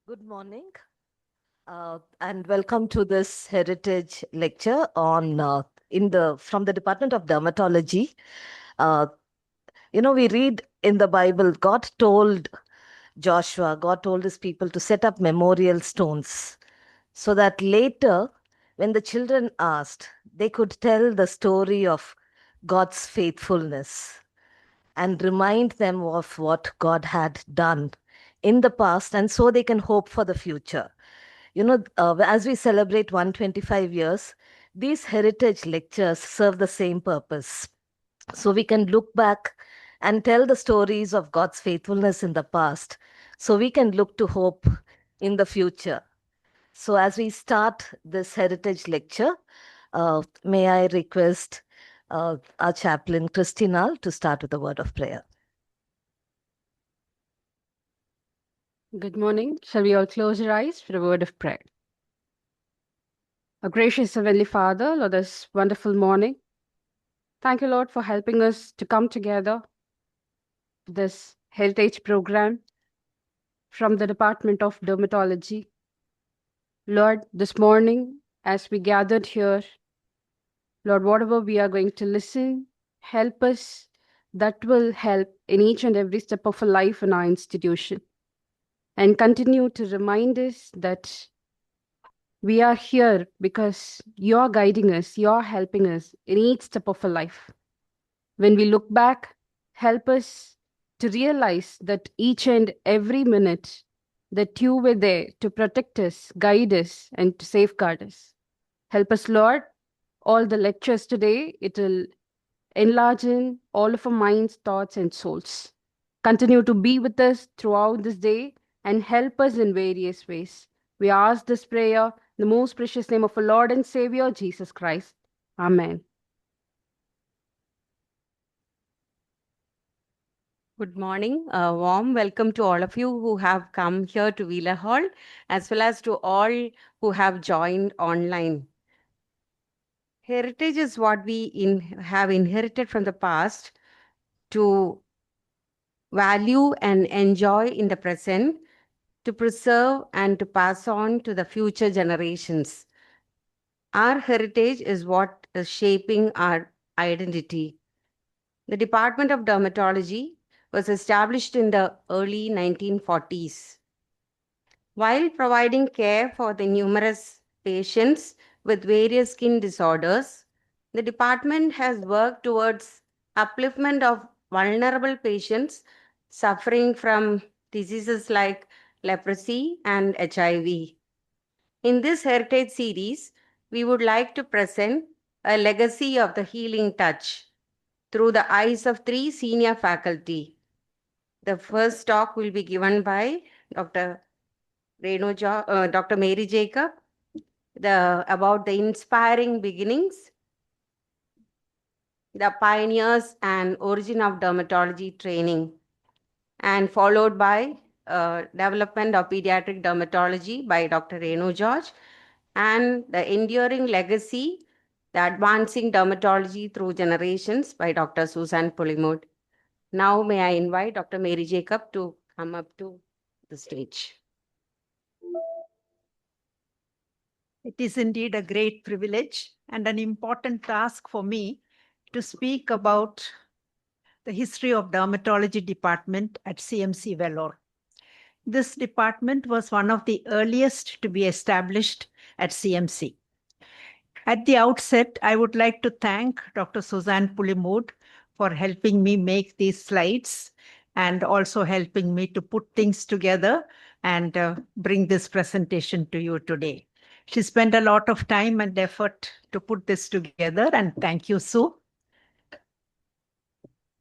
Good morning, and welcome to this heritage lecture on from the Department of Dermatology. Uh, we read in the Bible, God told his people to set up memorial stones so that later, when the children asked, they could tell the story of God's faithfulness and remind them of what God had done in the past, and so they can hope for the future. As we celebrate 125 years, these heritage lectures serve the same purpose. So we can look back and tell the stories of God's faithfulness in the past, so we can look to hope in the future. So as we start this heritage lecture, may I request our chaplain, Christina, to start with a word of prayer. Good morning. Shall we all close our eyes for a word of prayer? Our gracious Heavenly Father, Lord, this wonderful morning. Thank you, Lord, for helping us to come together for this heritage program from the Department of Dermatology. Lord, this morning, as we gathered here, Lord, whatever we are going to listen, help us. That will help in each and every step of our life in our institution. And continue to remind us that we are here because you're guiding us, you're helping us in each step of our life. When we look back, help us to realize that each and every minute that you were there to protect us, guide us, and to safeguard us. Help us, Lord. All the lectures today, it will enlarge in all of our minds, thoughts, and souls. Continue to be with us throughout this day and help us in various ways. We ask this prayer in the most precious name of our Lord and Savior, Jesus Christ. Amen. Good morning. A warm welcome to all of you who have come here to Wheeler Hall, as well as to all who have joined online. Heritage is what we have inherited from the past to value and enjoy in the present, to preserve and to pass on to the future generations. Our heritage is what is shaping our identity. The Department of Dermatology was established in the early 1940s. While providing care for the numerous patients with various skin disorders, the department has worked towards upliftment of vulnerable patients suffering from diseases like leprosy and HIV. In this heritage series, we would like to present a legacy of the healing touch through the eyes of three senior faculty. The first talk will be given by Dr. Dr. Mary Jacob, about the inspiring beginnings, the pioneers and origin of dermatology training, and followed by development of pediatric dermatology by Dr. Renu George, and the enduring legacy, the advancing dermatology through generations by Dr. Susanne Pulimood. Now may I invite Dr. Mary Jacob to come up to the stage. It is indeed a great privilege and an important task for me to speak about the history of dermatology department at CMC Vellore. This department was one of the earliest to be established at CMC. At the outset, I would like to thank Dr. Susanne Pulimood for helping me make these slides and also helping me to put things together and bring this presentation to you today. She spent a lot of time and effort to put this together, and thank you, Sue.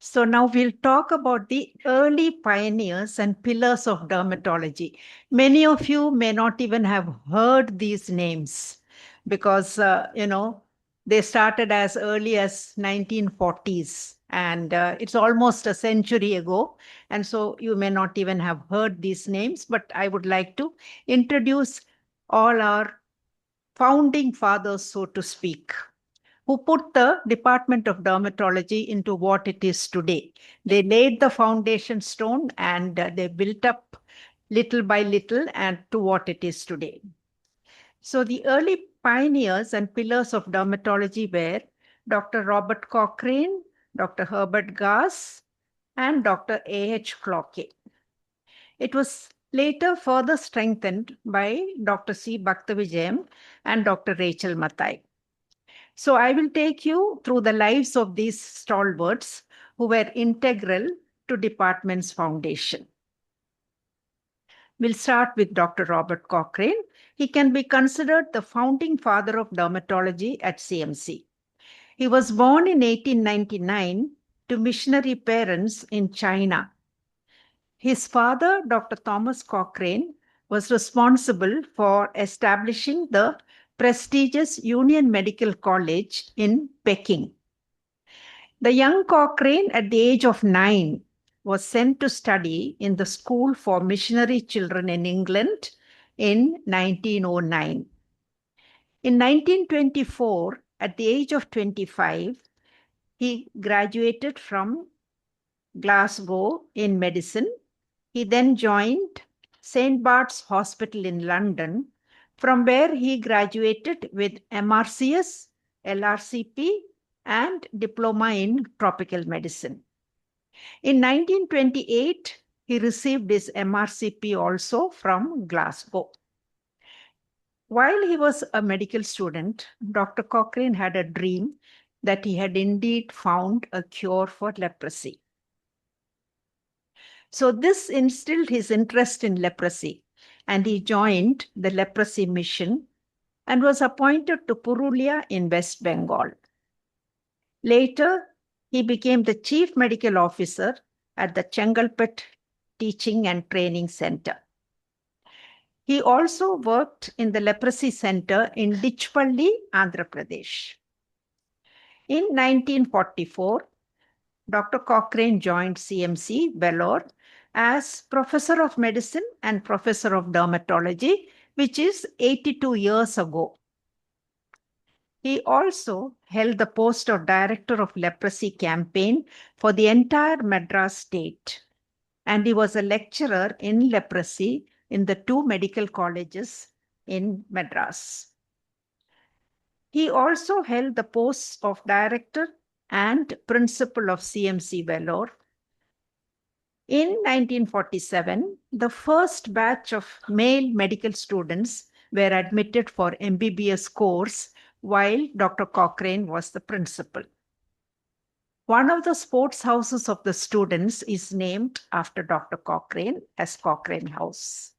So now we'll talk about the early pioneers and pillars of dermatology. Many of you may not even have heard these names because, they started as early as 1940s, and it's almost a century ago. And so you may not even have heard these names, but I would like to introduce all our founding fathers, so to speak, who put the Department of Dermatology into what it is today. They laid the foundation stone and they built up little by little and to what it is today. So the early pioneers and pillars of dermatology were Dr. Robert Cochrane, Dr. Herbert Gass, and Dr. A.H. Cloquet. It was later further strengthened by Dr. C. Bhaktavijayam and Dr. Rachel Mathai. So I will take you through the lives of these stalwarts who were integral to department's foundation. We'll start with Dr. Robert Cochrane. He can be considered the founding father of dermatology at CMC. He was born in 1899 to missionary parents in China. His father, Dr. Thomas Cochrane, was responsible for establishing the prestigious Union Medical College in Peking. The young Cochrane, at the age of 9, was sent to study in the School for Missionary Children in England in 1909. In 1924, at the age of 25, he graduated from Glasgow in medicine. He then joined St. Bart's Hospital in London, from where he graduated with MRCS, LRCP, and Diploma in Tropical Medicine. In 1928, he received his MRCP also from Glasgow. While he was a medical student, Dr. Cochrane had a dream that he had indeed found a cure for leprosy. So this instilled his interest in leprosy, and he joined the leprosy mission and was appointed to Purulia in West Bengal. Later, he became the chief medical officer at the Chengalpet Teaching and Training Center. He also worked in the leprosy center in Dichpalli, Andhra Pradesh. In 1944, Dr. Cochrane joined CMC Vellore as Professor of Medicine and Professor of Dermatology, which is 82 years ago. He also held the post of Director of Leprosy Campaign for the entire Madras state, and he was a lecturer in leprosy in the 2 medical colleges in Madras. He also held the posts of Director and Principal of CMC Vellore. In 1947, the first batch of male medical students were admitted for MBBS course while Dr. Cochrane was the principal. One of the sports houses of the students is named after Dr. Cochrane as Cochrane House.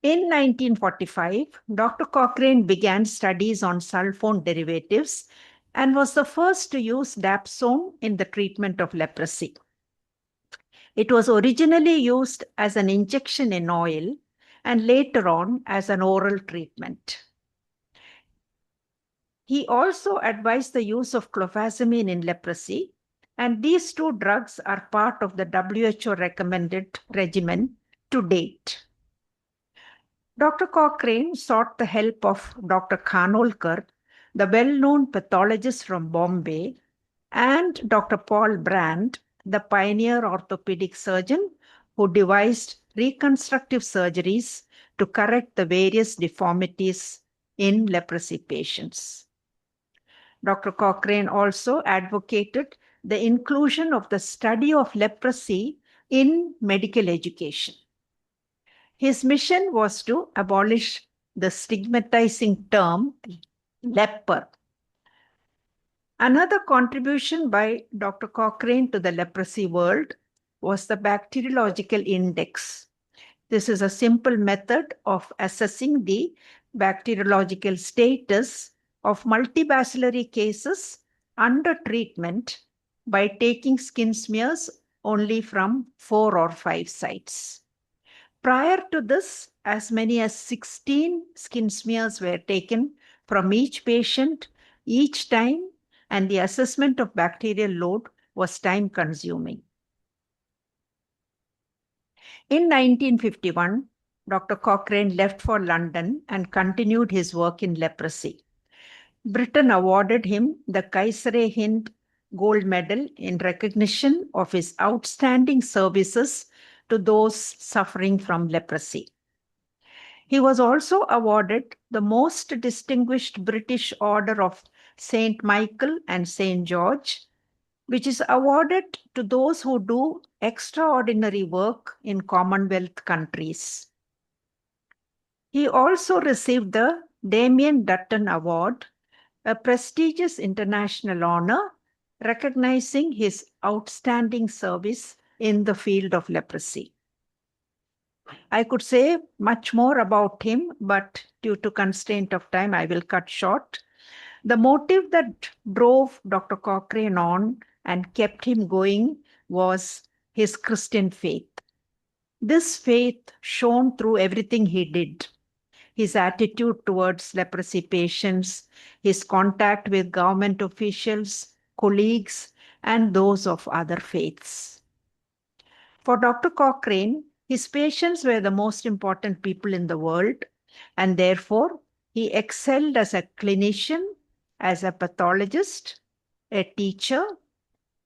In 1945, Dr. Cochrane began studies on sulfone derivatives and was the first to use dapsone in the treatment of leprosy. It was originally used as an injection in oil and later on as an oral treatment. He also advised the use of clofazimine in leprosy, and these 2 drugs are part of the WHO recommended regimen to date. Dr. Cochrane sought the help of Dr. Khanolkar, the well-known pathologist from Bombay, and Dr. Paul Brand, the pioneer orthopedic surgeon who devised reconstructive surgeries to correct the various deformities in leprosy patients. Dr. Cochrane also advocated the inclusion of the study of leprosy in medical education. His mission was to abolish the stigmatizing term leper. Another contribution by Dr. Cochrane to the leprosy world was the bacteriological index. This is a simple method of assessing the bacteriological status of multibacillary cases under treatment by taking skin smears only from 4 or 5 sites. Prior to this, as many as 16 skin smears were taken from each patient each time, and the assessment of bacterial load was time-consuming. In 1951, Dr. Cochrane left for London and continued his work in leprosy. Britain awarded him the Kaiser-e-Hind Gold Medal in recognition of his outstanding services to those suffering from leprosy. He was also awarded the Most Distinguished British Order of St. Michael and St. George, which is awarded to those who do extraordinary work in Commonwealth countries. He also received the Damien Dutton Award, a prestigious international honor recognizing his outstanding service in the field of leprosy. I could say much more about him, but due to constraint of time, I will cut short. The motive that drove Dr. Cochrane on and kept him going was his Christian faith. This faith shone through everything he did. His attitude towards leprosy patients, his contact with government officials, colleagues, and those of other faiths. For Dr. Cochrane, his patients were the most important people in the world, and therefore he excelled as a clinician, as a pathologist, a teacher,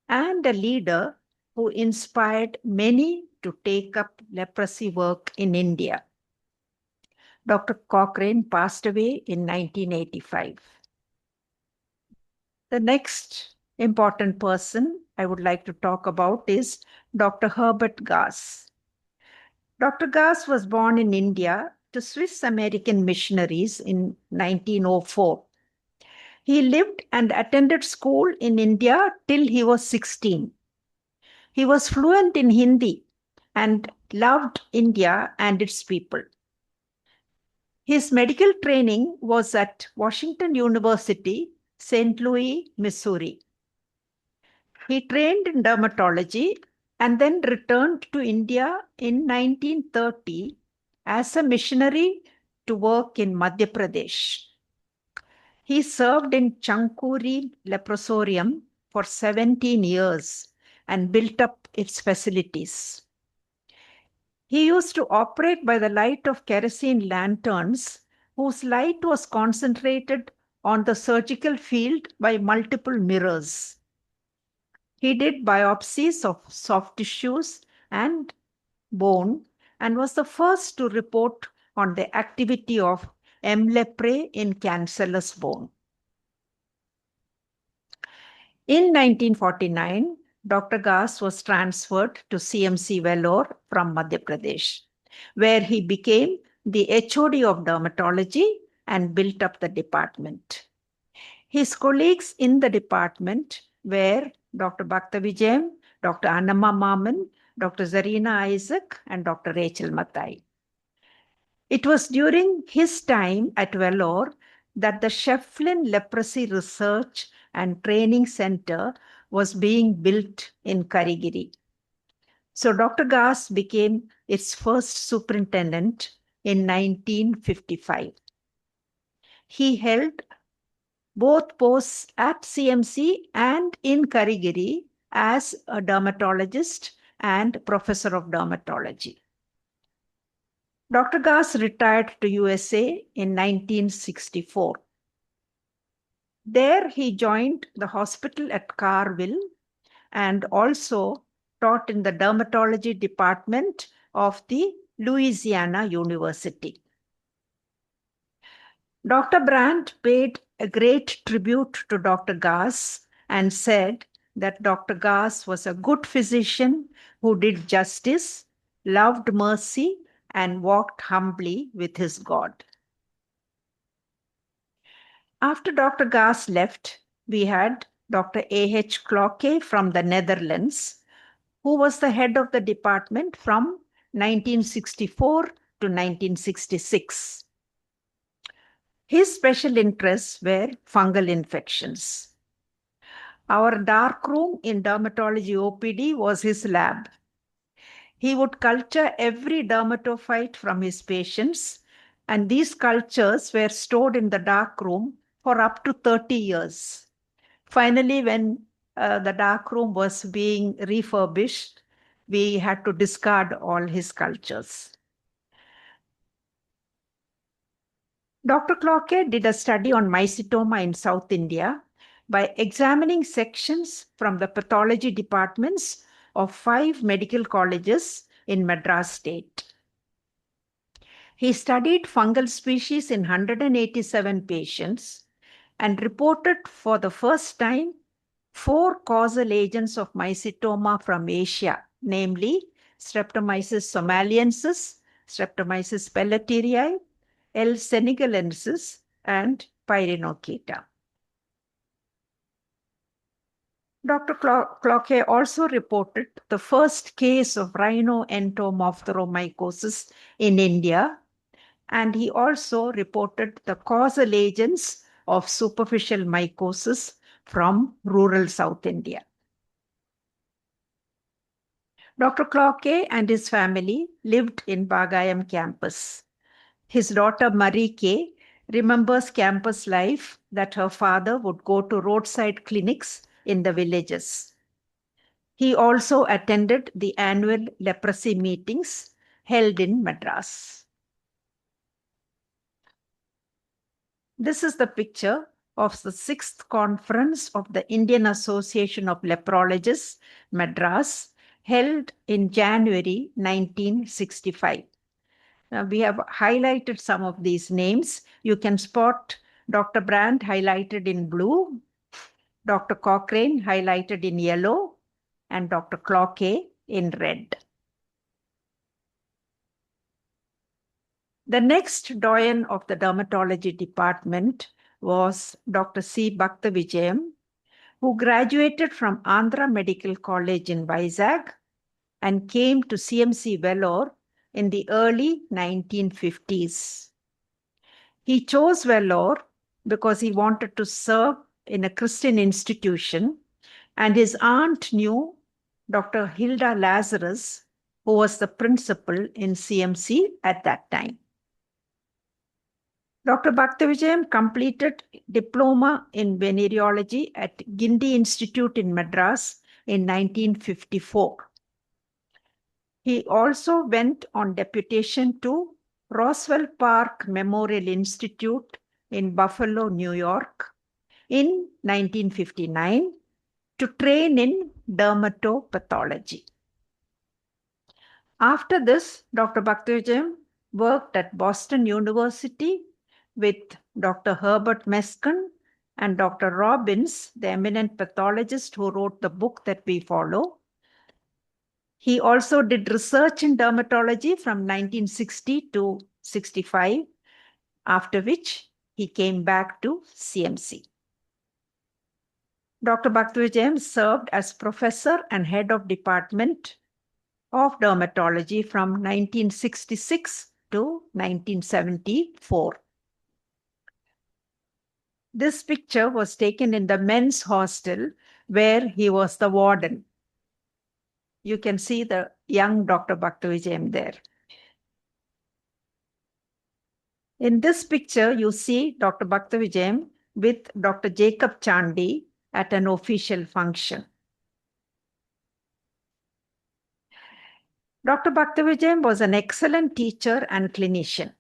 and a leader who inspired many to take up leprosy work in India. Dr. Cochrane passed away in 1985. The next important person I would like to talk about is Dr. Herbert Gass. Dr. Gass was born in India to Swiss American missionaries in 1904. He lived and attended school in India till he was 16. He was fluent in Hindi and loved India and its people. His medical training was at Washington University, St. Louis, Missouri. He trained in dermatology and then returned to India in 1930 as a missionary to work in Madhya Pradesh. He served in Chankuri Leprosarium for 17 years and built up its facilities. He used to operate by the light of kerosene lanterns, whose light was concentrated on the surgical field by multiple mirrors. He did biopsies of soft tissues and bone and was the first to report on the activity of M. leprae in cancellous bone. In 1949, Dr. Gass was transferred to CMC Vellore from Madhya Pradesh, where he became the HOD of dermatology and built up the department. His colleagues in the department were Dr. Bhakta Vijayam, Dr. Annamma Maman, Dr. Zarina Isaac, and Dr. Rachel Mathai. It was during his time at Vellore that the Shefflin Leprosy Research and Training Center was being built in Karigiri. So Dr. Gass became its first superintendent in 1955. He held both posts at CMC and in Karigiri as a dermatologist and professor of dermatology. Dr. Gass retired to USA in 1964. There he joined the hospital at Carville and also taught in the dermatology department of the Louisiana University. Dr. Brandt paid a great tribute to Dr. Gass and said that Dr. Gass was a good physician who did justice, loved mercy, and walked humbly with his God. After Dr. Gass left, we had Dr. A.H. Cloquet from the Netherlands, who was the head of the department from 1964 to 1966. His special interests were fungal infections. Our dark room in dermatology OPD was his lab. He would culture every dermatophyte from his patients, and these cultures were stored in the dark room for up to 30 years. Finally, when the dark room was being refurbished, we had to discard all his cultures. Dr. Cloquet did a study on mycetoma in South India by examining sections from the pathology departments of 5 medical colleges in Madras state. He studied fungal species in 187 patients and reported for the first time 4 causal agents of mycetoma from Asia, namely Streptomyces somaliensis, Streptomyces pelletieri, L. senegalensis, and Pyrenocata. Dr. Cloquet also reported the first case of rhinoentomophthalomycosis in India, and he also reported the causal agents of superficial mycosis from rural South India. Dr. Cloquet and his family lived in Bagayam campus. His daughter Marie K remembers campus life that her father would go to roadside clinics in the villages. He also attended the annual leprosy meetings held in Madras. This is the picture of the 6th conference of the Indian Association of Leprologists, Madras, held in January 1965. Now, we have highlighted some of these names. You can spot Dr. Brandt highlighted in blue, Dr. Cochrane highlighted in yellow, and Dr. Cloquet in red. The next doyen of the dermatology department was Dr. C. Bhaktavijayam, who graduated from Andhra Medical College in Vizag and came to CMC Vellore in the early 1950s. He chose Vellore because he wanted to serve in a Christian institution, and his aunt knew Dr. Hilda Lazarus, who was the principal in CMC at that time. Dr. Bhaktavijayam completed diploma in Venerology at Guindy Institute in Madras in 1954. He also went on deputation to Roswell Park Memorial Institute in Buffalo, New York in 1959 to train in dermatopathology. After this, Dr. Bhaktavijayam worked at Boston University with Dr. Herbert Meskin and Dr. Robbins, the eminent pathologist who wrote the book that we follow. He also did research in dermatology from 1960 to 65, after which he came back to CMC. Dr. Bhaktavijayam served as professor and head of department of dermatology from 1966 to 1974. This picture was taken in the men's hostel where he was the warden. You can see the young Dr. Bhaktavijayam there. In this picture, you see Dr. Bhaktavijayam with Dr. Jacob Chandy at an official function. Dr. Bhaktavijayam was an excellent teacher and clinician.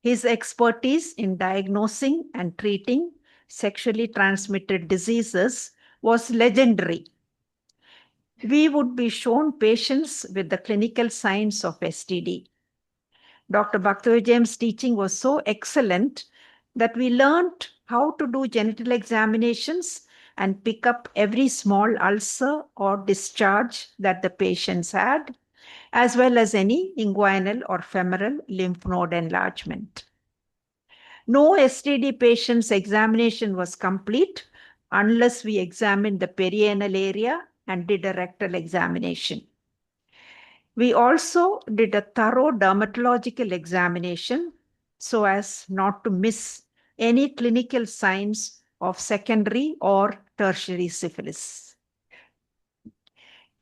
His expertise in diagnosing and treating sexually transmitted diseases was legendary. We would be shown patients with the clinical signs of STD. Dr. Bhaktavijayam's teaching was so excellent that we learned how to do genital examinations and pick up every small ulcer or discharge that the patients had, as well as any inguinal or femoral lymph node enlargement. No STD patient's examination was complete unless we examined the perianal area and did a rectal examination. We also did a thorough dermatological examination so as not to miss any clinical signs of secondary or tertiary syphilis.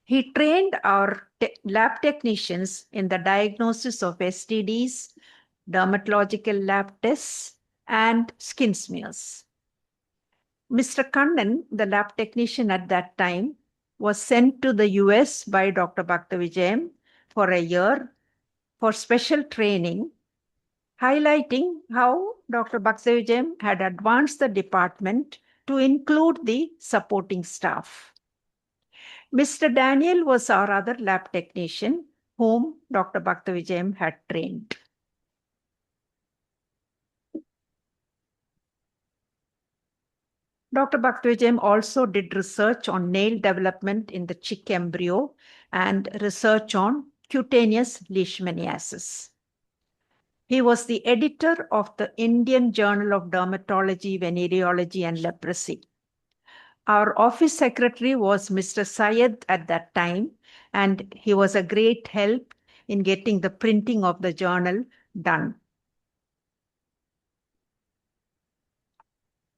He trained our lab technicians in the diagnosis of STDs, dermatological lab tests, and skin smears. Mr. Kannan, the lab technician at that time, was sent to the US by Dr. Bhaktavijayam for a year for special training, highlighting how Dr. Bhaktavijayam had advanced the department to include the supporting staff. Mr. Daniel was our other lab technician, whom Dr. Bhaktavijayam had trained. Dr. Bhaktavijayam also did research on nail development in the chick embryo and research on cutaneous leishmaniasis. He was the editor of the Indian Journal of Dermatology, Venerology and Leprosy. Our office secretary was Mr. Syed at that time, and he was a great help in getting the printing of the journal done.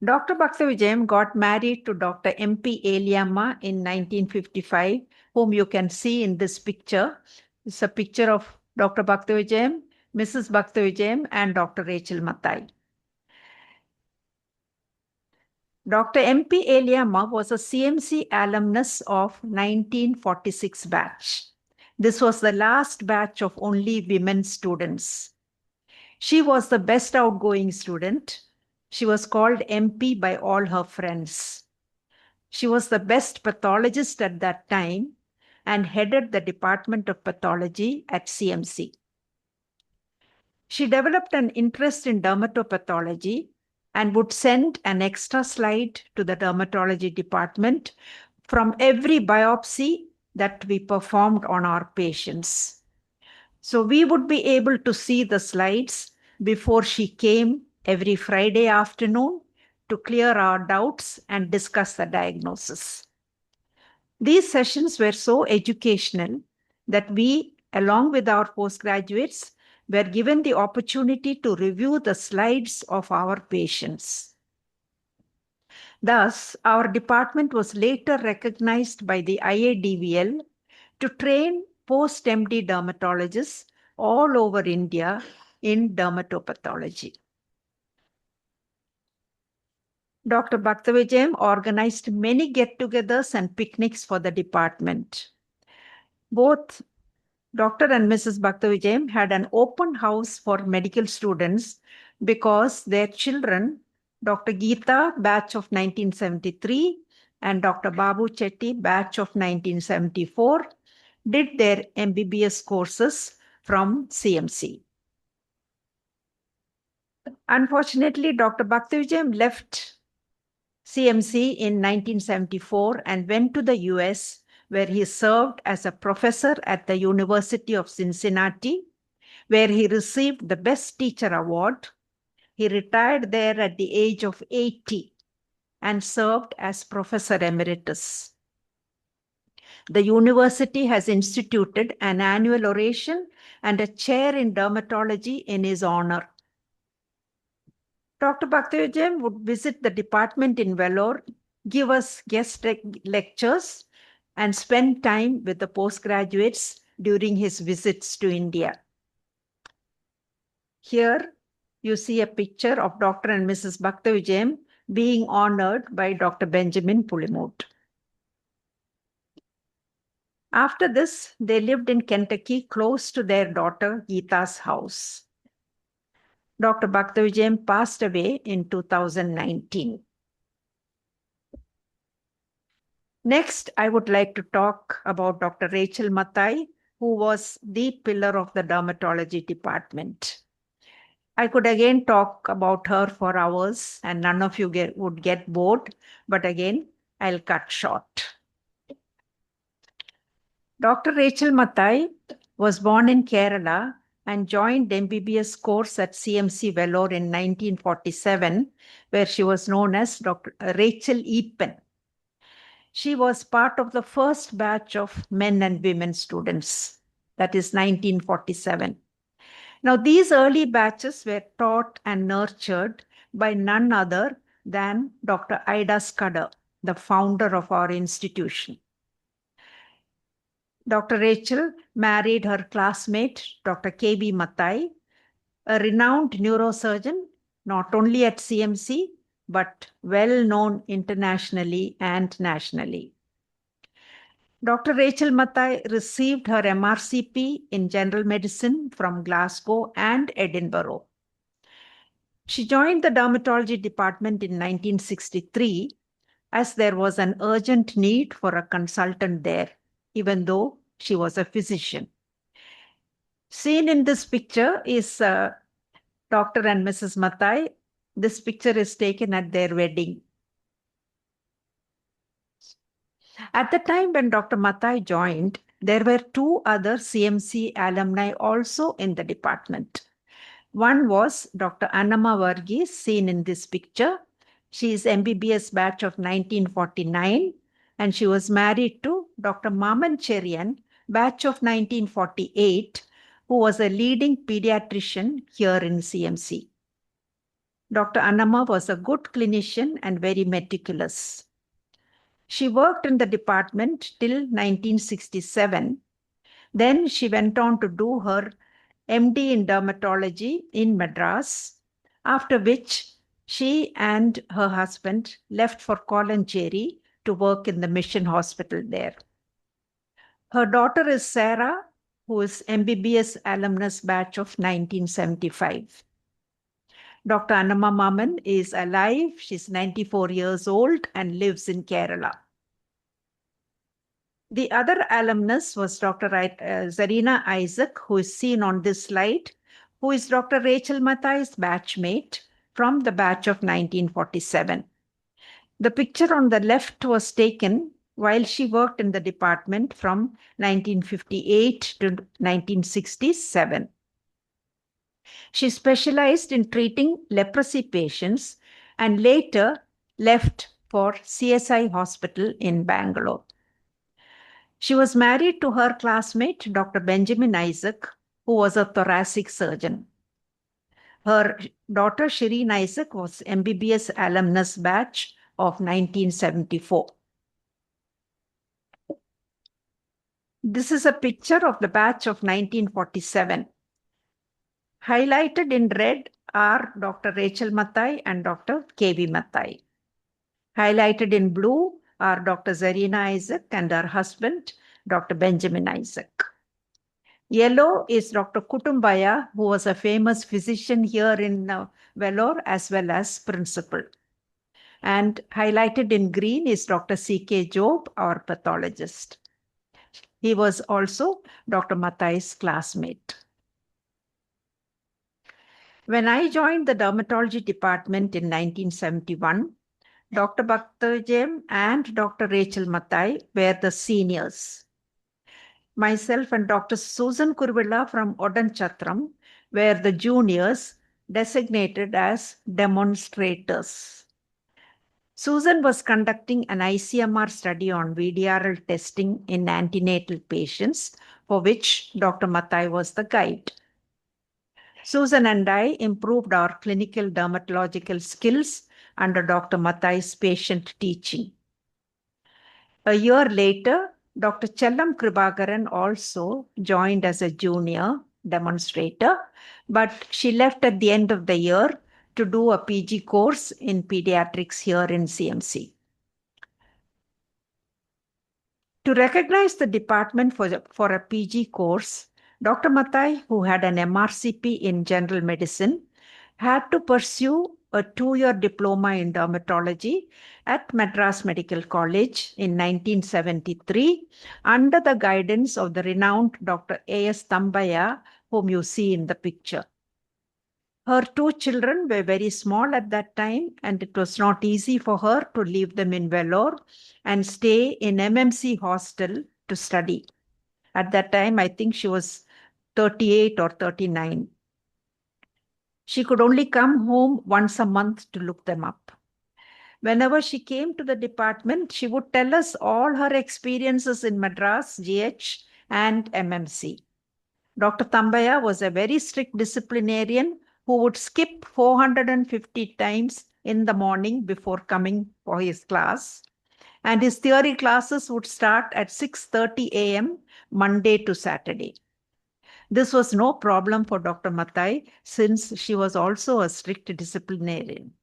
Dr. Bhaktavijayam got married to Dr. M.P. Eliamma in 1955, whom you can see in this picture. It's a picture of Dr. Bhaktavijayam, Mrs. Bhaktavijayam, and Dr. Rachel Mathai. Dr. M.P. Eliamma was a CMC alumnus of 1946 batch. This was the last batch of only women students. She was the best outgoing student. She was called MP by all her friends. She was the best pathologist at that time and headed the Department of Pathology at CMC. She developed an interest in dermatopathology and would send an extra slide to the dermatology department from every biopsy that we performed on our patients. So we would be able to see the slides before she came every Friday afternoon to clear our doubts and discuss the diagnosis. These sessions were so educational that we, along with our postgraduates, were given the opportunity to review the slides of our patients. Thus, our department was later recognized by the IADVL to train post-MD dermatologists all over India in dermatopathology. Dr. Bhaktavijayam organized many get-togethers and picnics for the department. Both Dr. and Mrs. Bhaktavijayam had an open house for medical students because their children, Dr. Geeta, batch of 1973, and Dr. Babu Chetty, batch of 1974, did their MBBS courses from CMC. Unfortunately, Dr. Bhaktavijayam left CMC in 1974 and went to the US, where he served as a professor at the University of Cincinnati, where he received the Best Teacher Award. He retired there at the age of 80 and served as Professor Emeritus. The university has instituted an annual oration and a chair in dermatology in his honor. Dr. Bhaktavijayam would visit the department in Vellore, give us guest lectures, and spend time with the postgraduates during his visits to India. Here you see a picture of Dr. and Mrs. Bhaktavijayam being honored by Dr. Benjamin Pulimood. After this, they lived in Kentucky close to their daughter Geeta's house. Dr. Bhaktavijayam passed away in 2019. Next, I would like to talk about Dr. Rachel Mathai, who was the pillar of the dermatology department. I could again talk about her for hours and none of you would get bored, but again, I'll cut short. Dr. Rachel Mathai was born in Kerala and joined MBBS course at CMC Vellore in 1947, where she was known as Dr. Rachel Epen. She was part of the first batch of men and women students, that is 1947. Now, these early batches were taught and nurtured by none other than Dr. Ida Scudder, the founder of our institution. Dr. Rachel married her classmate, Dr. K.B. Mathai, a renowned neurosurgeon, not only at CMC, but well known internationally and nationally. Dr. Rachel Mathai received her MRCP in general medicine from Glasgow and Edinburgh. She joined the dermatology department in 1963 as there was an urgent need for a consultant there, even though she was a physician. Seen in this picture is Dr. and Mrs. Mathai. This picture is taken at their wedding. At the time when Dr. Mathai joined, there were two other CMC alumni also in the department. One was Dr. Annama Varghese, seen in this picture. She is MBBS batch of 1949, and she was married to Dr. Maman Cherian, batch of 1948, who was a leading pediatrician here in CMC. Dr. Annama was a good clinician and very meticulous. She worked in the department till 1967. Then she went on to do her MD in dermatology in Madras, after which she and her husband left for Kolancheri to work in the mission hospital there. Her daughter is Sarah, who is MBBS alumnus batch of 1975. Dr. Annama Maman is alive. She's 94 years old and lives in Kerala. The other alumnus was Dr. Zarina Isaac, who is seen on this slide, who is Dr. Rachel Mathai's batchmate from the batch of 1947. The picture on the left was taken while she worked in the department from 1958 to 1967. She specialized in treating leprosy patients and later left for CSI Hospital in Bangalore. She was married to her classmate, Dr. Benjamin Isaac, who was a thoracic surgeon. Her daughter, Shireen Isaac, was MBBS alumnus batch of 1974. This is a picture of the batch of 1947. Highlighted in red are Dr. Rachel Mathai and Dr. K.V. Mathai. Highlighted in blue are Dr. Zarina Isaac and her husband, Dr. Benjamin Isaac. Yellow is Dr. Kutumbaya, who was a famous physician here in Vellore as well as principal. And highlighted in green is Dr. C.K. Job, our pathologist. He was also Dr. Mathai's classmate. When I joined the dermatology department in 1971, Dr. Bhaktavijayam and Dr. Rachel Mathai were the seniors. Myself and Dr. Susanne Kurvilla from Odanchatram were the juniors, designated as demonstrators. Susan was conducting an ICMR study on VDRL testing in antenatal patients, for which Dr. Mathai was the guide. Susan and I improved our clinical dermatological skills under Dr. Mathai's patient teaching. A year later, Dr. Chellam Kribakaran also joined as a junior demonstrator, but she left at the end of the year to do a PG course in pediatrics here in CMC. To recognize the department for a PG course, Dr. Mathai, who had an MRCP in general medicine, had to pursue a 2-year diploma in dermatology at Madras Medical College in 1973 under the guidance of the renowned Dr. A.S. Thambaya, whom you see in the picture. Her 2 children were very small at that time, and it was not easy for her to leave them in Vellore and stay in MMC hostel to study. At that time, I think she was 38 or 39. She could only come home once a month to look them up. Whenever she came to the department, she would tell us all her experiences in Madras, GH, and MMC. Dr. Thambaya was a very strict disciplinarian who would skip 450 times in the morning before coming for his class. And his theory classes would start at 6:30 a.m. Monday to Saturday. This was no problem for Dr. Mathai since she was also a strict disciplinarian.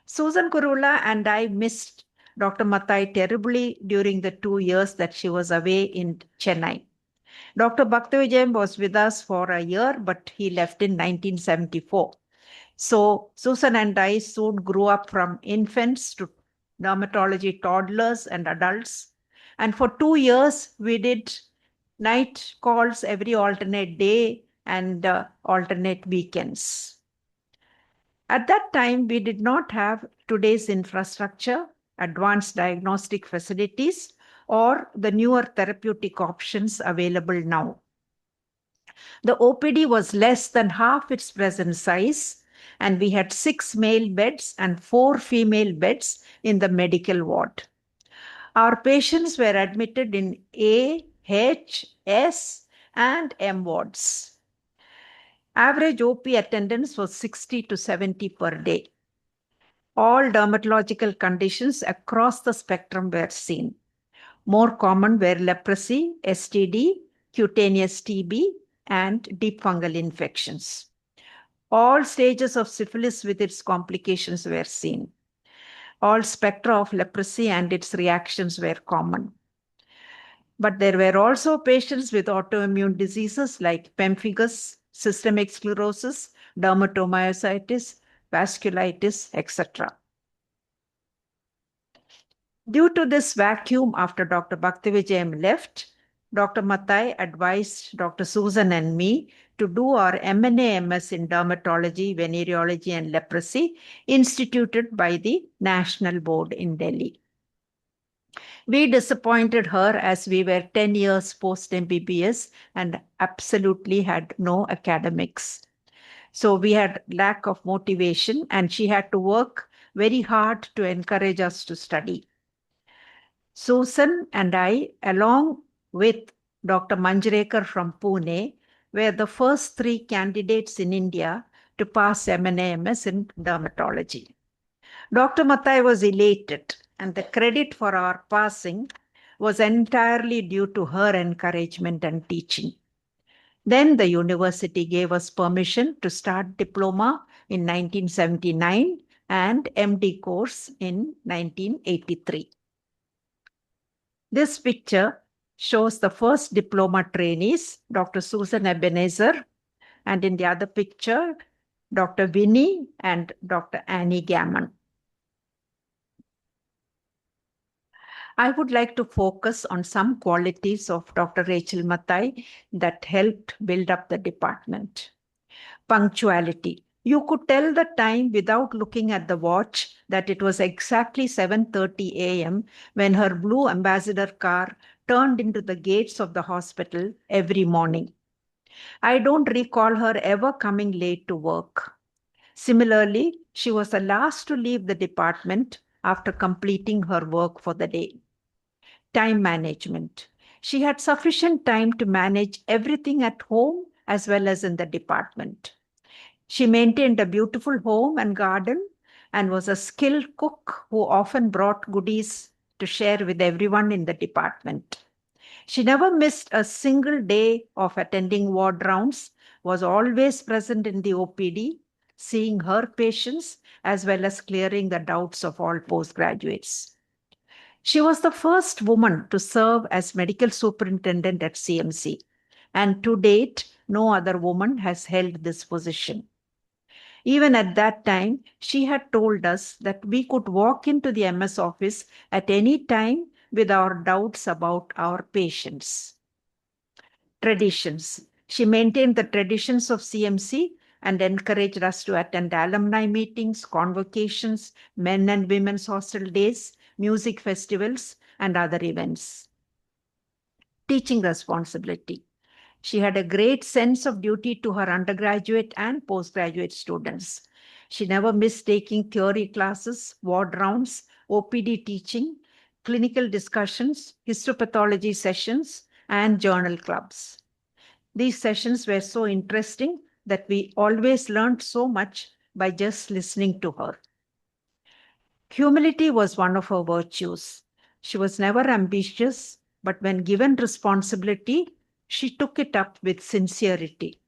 Susan Kurula and I missed Dr. Mathai terribly during the 2 years that she was away in Chennai. Dr. Bhaktavijayam was with us for a year, but he left in 1974. So Susan and I soon grew up from infants to dermatology toddlers and adults. And for 2 years, we did night calls every alternate day and alternate weekends. At that time, we did not have today's infrastructure, advanced diagnostic facilities, or the newer therapeutic options available now. The OPD was less than half its present size, and we had 6 male beds and 4 female beds in the medical ward. Our patients were admitted in A, H, S, and M wards. Average OP attendance was 60 to 70 per day. All dermatological conditions across the spectrum were seen. More common were leprosy, STD, cutaneous TB, and deep fungal infections. All stages of syphilis with its complications were seen. All spectra of leprosy and its reactions were common. But there were also patients with autoimmune diseases like pemphigus, systemic sclerosis, dermatomyositis, vasculitis, etc. Due to this vacuum after Dr. Bhaktivijayam left, Dr. Mathai advised Dr. Susan and me to do our MNA-MS in dermatology, venereology, and leprosy instituted by the National Board in Delhi. We disappointed her as we were 10 years post-MBBS and absolutely had no academics. So we had lack of motivation and she had to work very hard to encourage us to study. Susan and I, along with Dr. Manjrekar from Pune, were the first 3 candidates in India to pass MNA-MS in dermatology. Dr. Mathai was elated, and the credit for our passing was entirely due to her encouragement and teaching. Then the university gave us permission to start diploma in 1979 and MD course in 1983. This picture shows the first diploma trainees, Dr. Susan Ebenezer, and in the other picture, Dr. Winnie and Dr. Annie Gammon. I would like to focus on some qualities of Dr. Rachel Mathai that helped build up the department. Punctuality. You could tell the time without looking at the watch that it was exactly 7:30 a.m. when her blue ambassador car turned into the gates of the hospital every morning. I don't recall her ever coming late to work. Similarly, she was the last to leave the department after completing her work for the day. Time management. She had sufficient time to manage everything at home as well as in the department. She maintained a beautiful home and garden and was a skilled cook who often brought goodies to share with everyone in the department. She never missed a single day of attending ward rounds, was always present in the OPD, seeing her patients as well as clearing the doubts of all postgraduates. She was the first woman to serve as medical superintendent at CMC, and to date, no other woman has held this position. Even at that time, she had told us that we could walk into the MS office at any time with our doubts about our patients. Traditions. She maintained the traditions of CMC and encouraged us to attend alumni meetings, convocations, men and women's hostel days, music festivals, and other events. Teaching responsibility. She had a great sense of duty to her undergraduate and postgraduate students. She never missed taking theory classes, ward rounds, OPD teaching, clinical discussions, histopathology sessions, and journal clubs. These sessions were so interesting that we always learned so much by just listening to her. Humility was one of her virtues. She was never ambitious, but when given responsibility, she took it up with sincerity.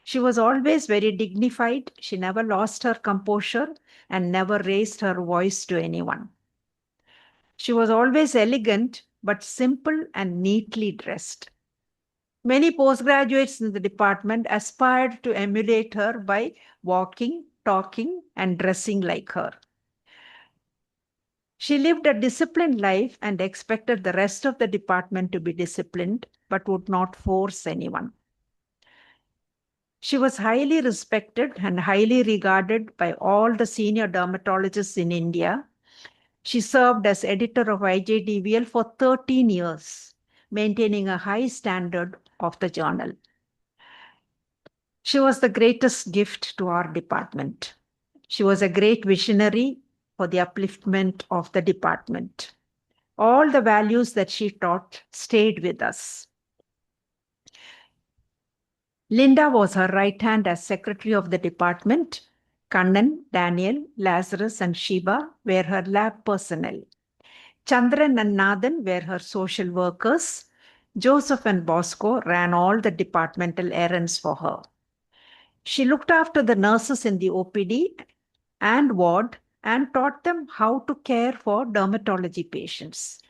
She was always very dignified. She never lost her composure and never raised her voice to anyone. She was always elegant, but simple and neatly dressed. Many postgraduates in the department aspired to emulate her by walking, talking, and dressing like her. She lived a disciplined life and expected the rest of the department to be disciplined, but would not force anyone. She was highly respected and highly regarded by all the senior dermatologists in India. She served as editor of IJDVL for 13 years, maintaining a high standard of the journal. She was the greatest gift to our department. She was a great visionary for the upliftment of the department. All the values that she taught stayed with us. Linda was her right hand as secretary of the department. Kannan, Daniel, Lazarus, and Shiva were her lab personnel. Chandran and Nathan were her social workers. Joseph and Bosco ran all the departmental errands for her. She looked after the nurses in the OPD and ward and taught them how to care for dermatology patients.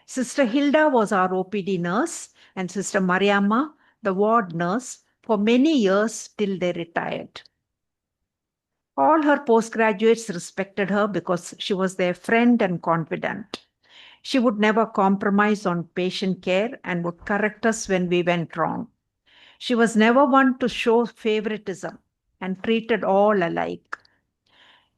Sister Hilda was our OPD nurse and Sister Mariamma, the ward nurse, for many years till they retired. All her postgraduates respected her because she was their friend and confidant. She would never compromise on patient care and would correct us when we went wrong. She was never one to show favoritism and treated all alike.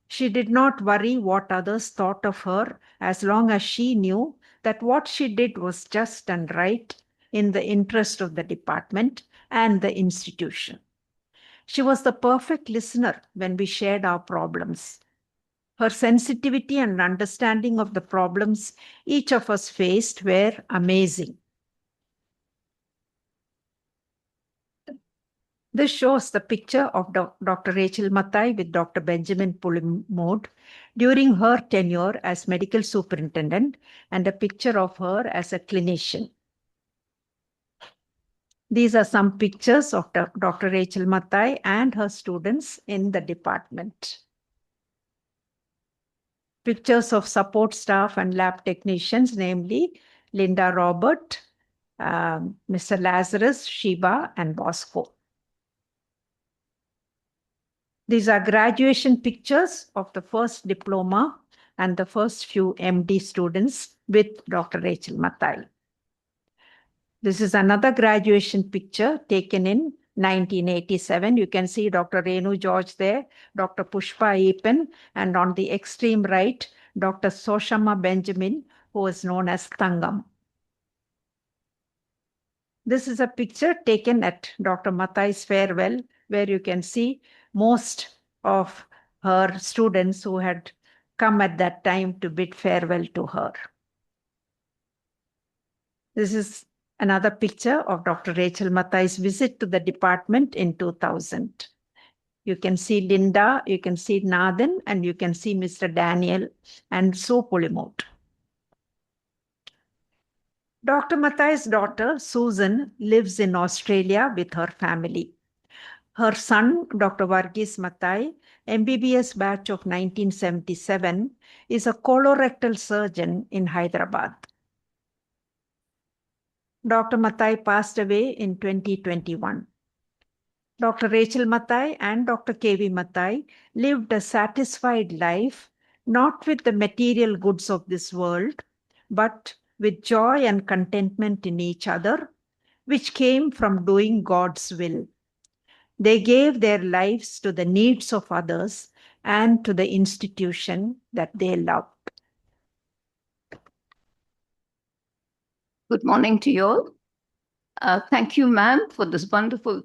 She did not worry what others thought of her as long as she knew that what she did was just and right in the interest of the department and the institution. She was the perfect listener when we shared our problems. Her sensitivity and understanding of the problems each of us faced were amazing. This shows the picture of Dr. Rachel Mathai with Dr. Benjamin Pulimood during her tenure as medical superintendent and a picture of her as a clinician. These are some pictures of Dr. Rachel Mathai and her students in the department. Pictures of support staff and lab technicians, namely Linda Robert, Mr. Lazarus, Shiva, and Bosco. These are graduation pictures of the first diploma and the first few MD students with Dr. Rachel Mathai. This is another graduation picture taken in 1987. You can see Dr. Renu George there, Dr. Pushpa Epen, and on the extreme right, Dr. Soshama Benjamin, who is known as Thangam. This is a picture taken at Dr. Mathai's farewell, where you can see most of her students who had come at that time to bid farewell to her. This is another picture of Dr. Rachel Mathai's visit to the department in 2000. You can see Linda, you can see Nathan, and you can see Mr. Daniel and so Pulimood. Dr. Mathai's daughter, Susanne, lives in Australia with her family. Her son, Dr. Varghese Mathai, MBBS batch of 1977, is a colorectal surgeon in Hyderabad. Dr. Mathai passed away in 2021. Dr. Rachel Mathai and Dr. K.V. Mathai lived a satisfied life, not with the material goods of this world, but with joy and contentment in each other, which came from doing God's will. They gave their lives to the needs of others and to the institution that they loved. Good morning to you all. Thank you, ma'am, for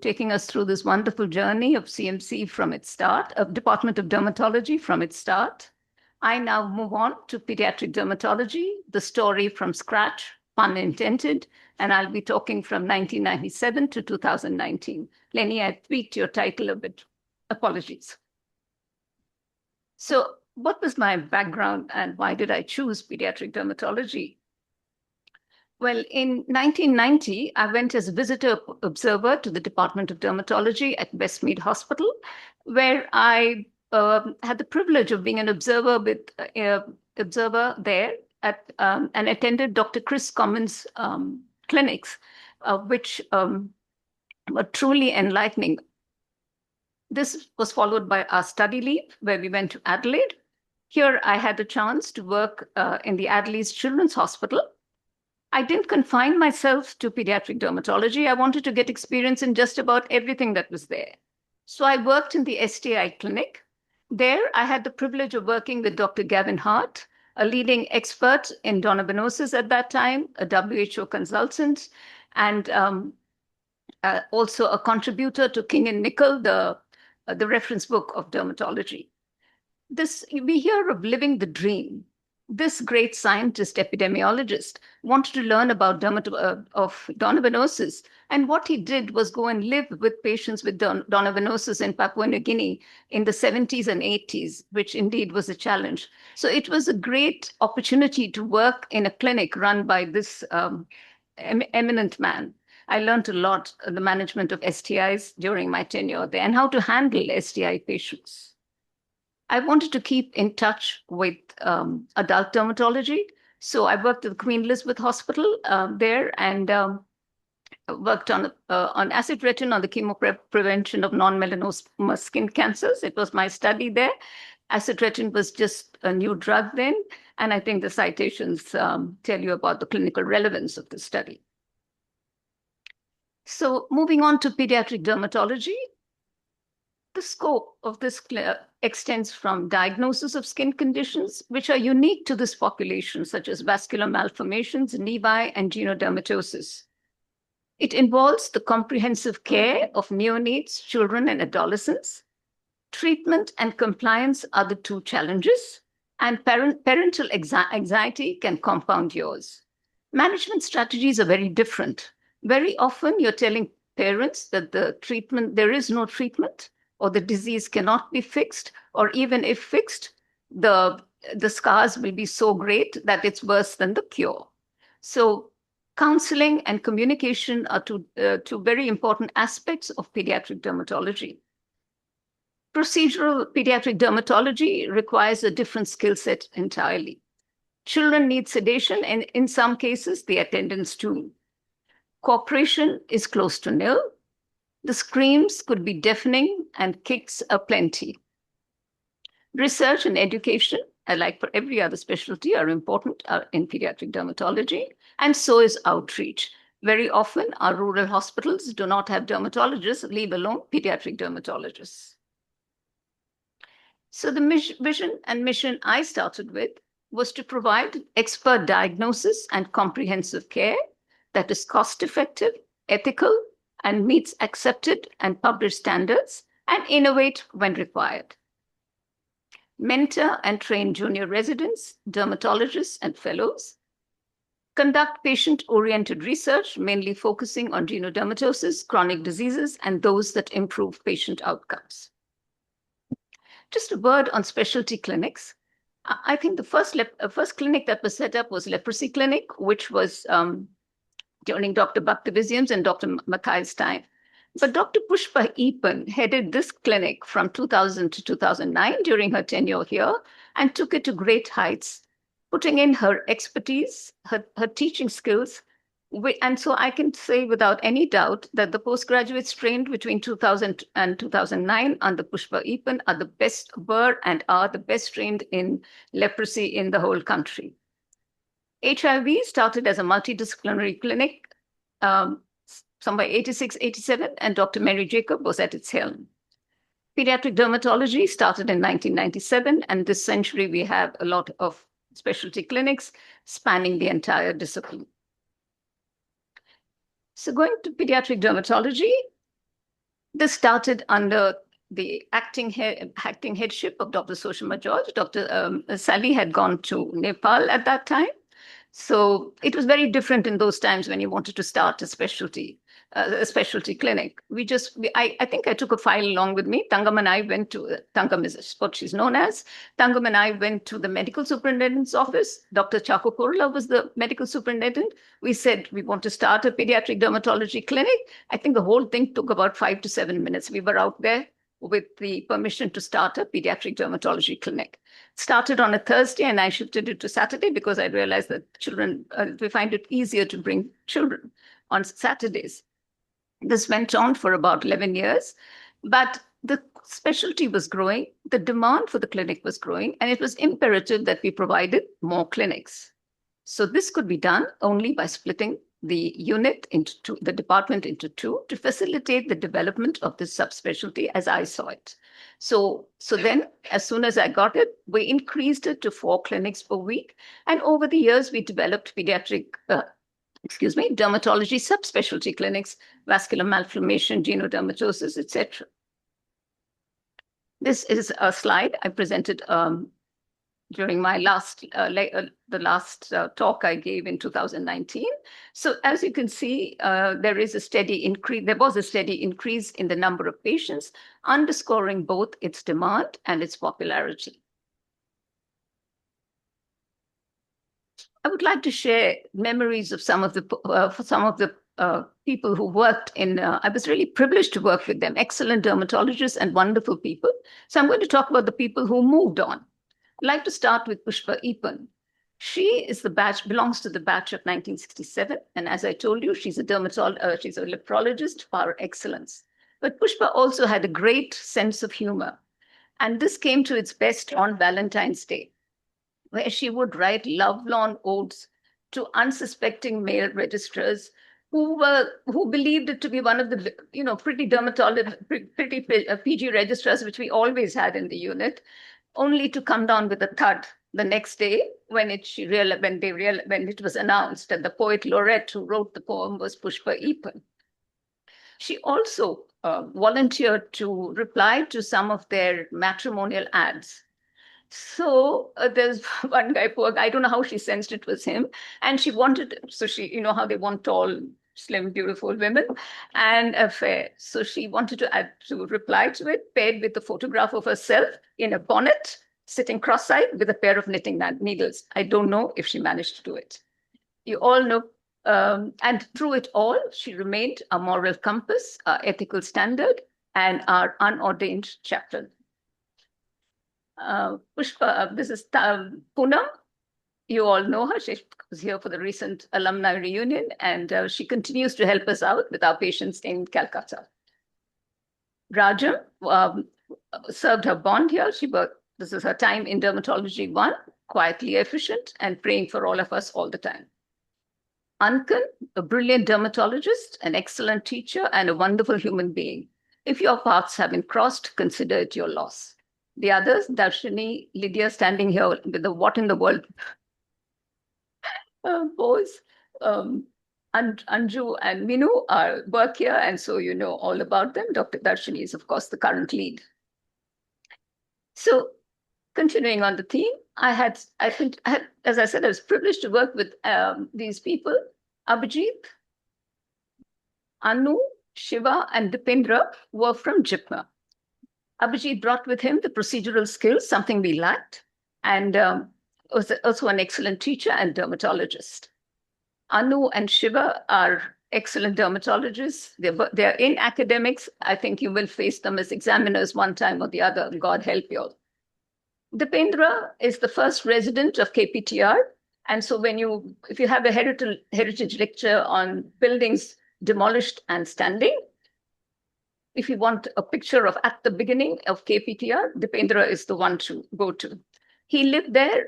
taking us through this wonderful journey of CMC from its start, of Department of Dermatology from its start. I now move on to pediatric dermatology, the story from scratch, pun intended, and I'll be talking from 1997 to 2019. Lenny, I tweaked your title a bit. Apologies. So what was my background and why did I choose pediatric dermatology? Well, in 1990, I went as a visitor observer to the Department of Dermatology at Westmead Hospital, where I had the privilege of being an observer there at and attended Dr. Chris Commons' clinics, which were truly enlightening. This was followed by our study leave, where we went to Adelaide. Here, I had the chance to work in the Adelaide Children's Hospital. I didn't confine myself to pediatric dermatology. I wanted to get experience in just about everything that was there. So I worked in the STI clinic. There, I had the privilege of working with Dr. Gavin Hart, a leading expert in donovanosis at that time, a WHO consultant, and also a contributor to King and Nicol, the reference book of dermatology. We hear of living the dream. This great scientist, epidemiologist, wanted to learn about donovanosis. And what he did was go and live with patients with donovanosis in Papua New Guinea in the 70s and 80s, which indeed was a challenge. So it was a great opportunity to work in a clinic run by this eminent man. I learned a lot of the management of STIs during my tenure there and how to handle STI patients. I wanted to keep in touch with adult dermatology. So I worked at the Queen Elizabeth Hospital there and worked on acid retin on the chemo prevention of non-melanoma skin cancers. It was my study there. Acid retin was just a new drug then. And I think the citations tell you about the clinical relevance of the study. So moving on to pediatric dermatology, the scope of this extends from diagnosis of skin conditions, which are unique to this population, such as vascular malformations, nevi, and genodermatosis. It involves the comprehensive care of neonates, children, and adolescents. Treatment and compliance are the two challenges, and parental anxiety can compound yours. Management strategies are very different. Very often, you're telling parents that there is no treatment, or the disease cannot be fixed, or even if fixed, the scars will be so great that it's worse than the cure. So counseling and communication are two very important aspects of pediatric dermatology. Procedural pediatric dermatology requires a different skill set entirely. Children need sedation, and in some cases, the attendants too. Cooperation is close to nil. The screams could be deafening and kicks aplenty. Research and education, like for every other specialty, are important in pediatric dermatology, and so is outreach. Very often, our rural hospitals do not have dermatologists, leave alone pediatric dermatologists. So the vision and mission I started with was to provide expert diagnosis and comprehensive care that is cost-effective, ethical, and meets accepted and published standards, and innovate when required. Mentor and train junior residents, dermatologists, and fellows. Conduct patient-oriented research, mainly focusing on genodermatosis, chronic diseases, and those that improve patient outcomes. Just a word on specialty clinics. I think the first clinic that was set up was leprosy clinic, which was during Dr. Bhaktivizium's and Dr. Mackay's time. But Dr. Pushpa Eapan headed this clinic from 2000 to 2009 during her tenure here and took it to great heights, putting in her expertise, her teaching skills. And so I can say without any doubt that the postgraduates trained between 2000 and 2009 under Pushpa Eapan were and are the best trained in leprosy in the whole country. HIV started as a multidisciplinary clinic somewhere 86, 87, and Dr. Mary Jacob was at its helm. Pediatric dermatology started in 1997, and this century we have a lot of specialty clinics spanning the entire discipline. So going to pediatric dermatology, this started under the acting headship of Dr. Sushma George. Dr. Sally had gone to Nepal at that time. So it was very different in those times when you wanted to start a specialty clinic. I think I took a file along with me. Tangam and I went to, Tangam is what she's known as. Tangam and I went to the medical superintendent's office. Dr. Chaku Kurla was the medical superintendent. We said, we want to start a pediatric dermatology clinic. I think the whole thing took about 5 to 7 minutes. We were out there with the permission to start a pediatric dermatology clinic. Started on a Thursday, and I shifted it to Saturday because I realized that children, we find it easier to bring children. on Saturdays. This went on for about 11 years, but the specialty was growing, the demand for the clinic was growing, and it was imperative that we provided more clinics. So this could be done only by splitting the unit into two, the department into two, to facilitate the development of this subspecialty as I saw it. So then, as soon as I got it, we increased it to 4 clinics per week. And over the years, we developed dermatology subspecialty clinics, vascular malformation, genodermatosis, etc. This is a slide I presented during my last talk I gave in 2019. So as you can see, there was a steady increase in the number of patients, underscoring both its demand and its popularity. I would like to share memories of some of the people who worked in, I was really privileged to work with them, excellent dermatologists and wonderful people. So I'm going to talk about the people who moved on. I'd like to start with Pushpa Epan. She belongs to the batch of 1967. And as I told you, she's a leprologist par excellence. But Pushpa also had a great sense of humor. And this came to its best on Valentine's Day, where she would write love-lorn odes to unsuspecting male registrars who believed it to be one of the pretty PG registrars, which we always had in the unit, only to come down with a thud the next day when it was announced that the poet laureate who wrote the poem was Pushpa Epan. She also volunteered to reply to some of their matrimonial ads. So there's one guy, poor guy, I don't know how she sensed it was him. And she wanted, how they want tall, slim, beautiful women and fair. So she wanted to reply to it, paired with a photograph of herself in a bonnet, sitting cross-eyed with a pair of knitting needles. I don't know if she managed to do it. You all know, and through it all, she remained a moral compass, our ethical standard, and our unordained chaplain. Pushpa, this is Poonam. You all know her. She was here for the recent alumni reunion, and she continues to help us out with our patients in Calcutta. Rajam served her bond here. This is her time in Dermatology 1, quietly efficient and praying for all of us all the time. Ankan, a brilliant dermatologist, an excellent teacher, and a wonderful human being. If your paths have been crossed, consider it your loss. The others, Darshini, Lydia, standing here with the what in the world pose. Anju and Minu work here, and so you know all about them. Dr. Darshini is, of course, the current lead. So, continuing on the theme, as I said, I was privileged to work with these people: Abhijit, Anu, Shiva, and Dipendra were from JIPMER. Abhijit brought with him the procedural skills, something we lacked, and was also an excellent teacher and dermatologist. Anu and Shiva are excellent dermatologists. They're in academics. I think you will face them as examiners one time or the other. God help you all. Dipendra is the first resident of KPTR. And so if you have a heritage lecture on buildings demolished and standing, if you want a picture of at the beginning of KPTR, Dipendra is the one to go to. He lived there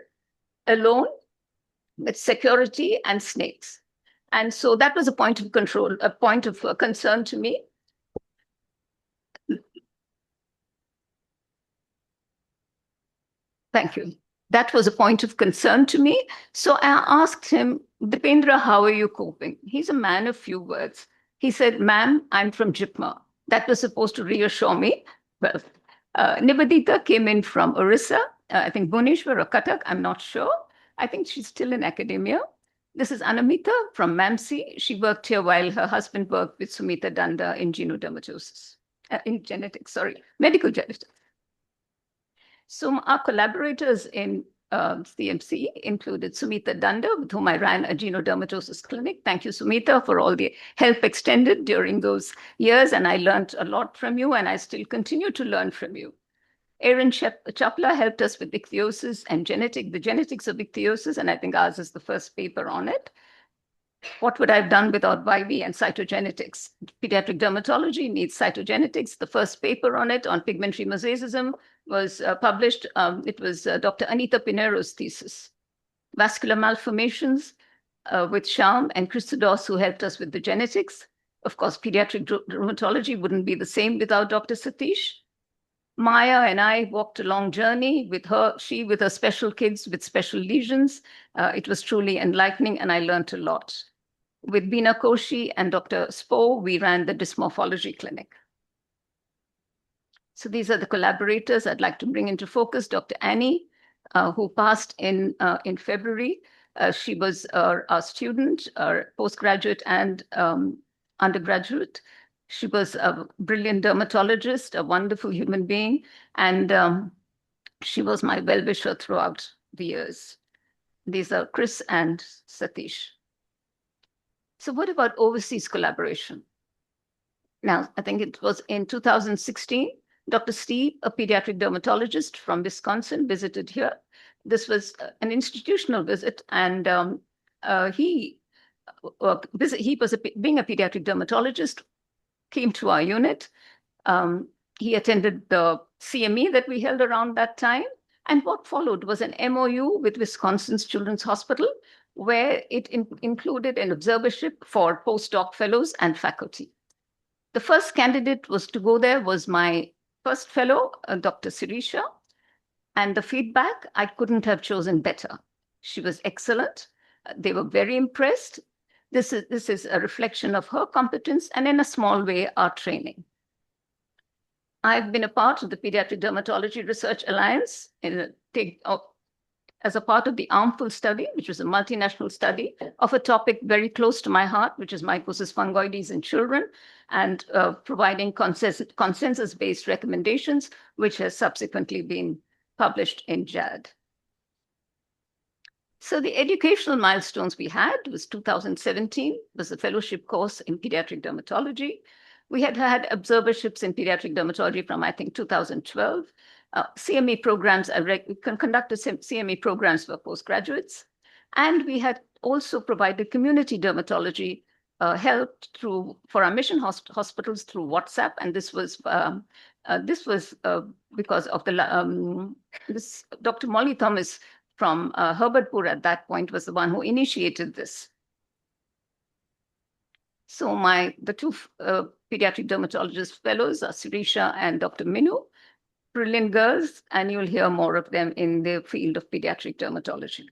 alone with security and snakes. And so that was a point of control, a point of concern to me. Thank you. That was a point of concern to me. So I asked him, Dipendra, how are you coping? He's a man of few words. He said, ma'am, I'm from JIPMER. That was supposed to reassure me. Well, Nibadita came in from Orissa, I think Bhubaneswar or Cuttack, I'm not sure. I think she's still in academia. This is Anamita from MAMC. She worked here while her husband worked with Sumita Danda in medical genetics. So our collaborators in CMC included Sumita Danda, with whom I ran a genodermatosis clinic. Thank you, Sumita, for all the help extended during those years. And I learned a lot from you, and I still continue to learn from you. Aaron Chapla helped us with ichthyosis and the genetics of ichthyosis, and I think ours is the first paper on it. What would I have done without YV and cytogenetics? Pediatric dermatology needs cytogenetics. The first paper on it, on pigmentary mosaicism, was published. It was Dr. Anita Pinero's thesis. Vascular malformations with Shyam and Christodos, who helped us with the genetics. Of course, pediatric dermatology wouldn't be the same without Dr. Satish. Maya and I walked a long journey with her, she with her special kids with special lesions. It was truly enlightening, and I learned a lot. With Bina Koshi and Dr. Spo, we ran the dysmorphology clinic. So these are the collaborators I'd like to bring into focus. Dr. Annie, who passed in February. She was our student, our postgraduate and undergraduate. She was a brilliant dermatologist, a wonderful human being, and she was my well-wisher throughout the years. These are Chris and Satish. So what about overseas collaboration? Now, I think it was in 2016, Dr. Steve, a pediatric dermatologist from Wisconsin, visited here. This was an institutional visit, and he was being a pediatric dermatologist, came to our unit. He attended the CME that we held around that time. And what followed was an MOU with Wisconsin's Children's Hospital, where it included an observership for postdoc fellows and faculty. The first candidate was to go there was my first fellow, Dr. Sirisha. And the feedback, I couldn't have chosen better. She was excellent. They were very impressed. This is a reflection of her competence and, in a small way, our training. I've been a part of the Pediatric Dermatology Research Alliance as a part of the ARMFUL study, which was a multinational study of a topic very close to my heart, which is mycosis fungoides in children, and providing consensus-based recommendations, which has subsequently been published in JAD. So the educational milestones we had was 2017, was a fellowship course in pediatric dermatology. We had observerships in pediatric dermatology from, I think, 2012. CME programs, conducted CME programs for postgraduates. And we had also provided community dermatology help for our mission hospitals through WhatsApp. And this was because of Dr. Molly Thomas from Herbertpur at that point was the one who initiated this. So the two pediatric dermatologist fellows are Sirisha and Dr. Minu, brilliant girls, and you'll hear more of them in the field of pediatric dermatology.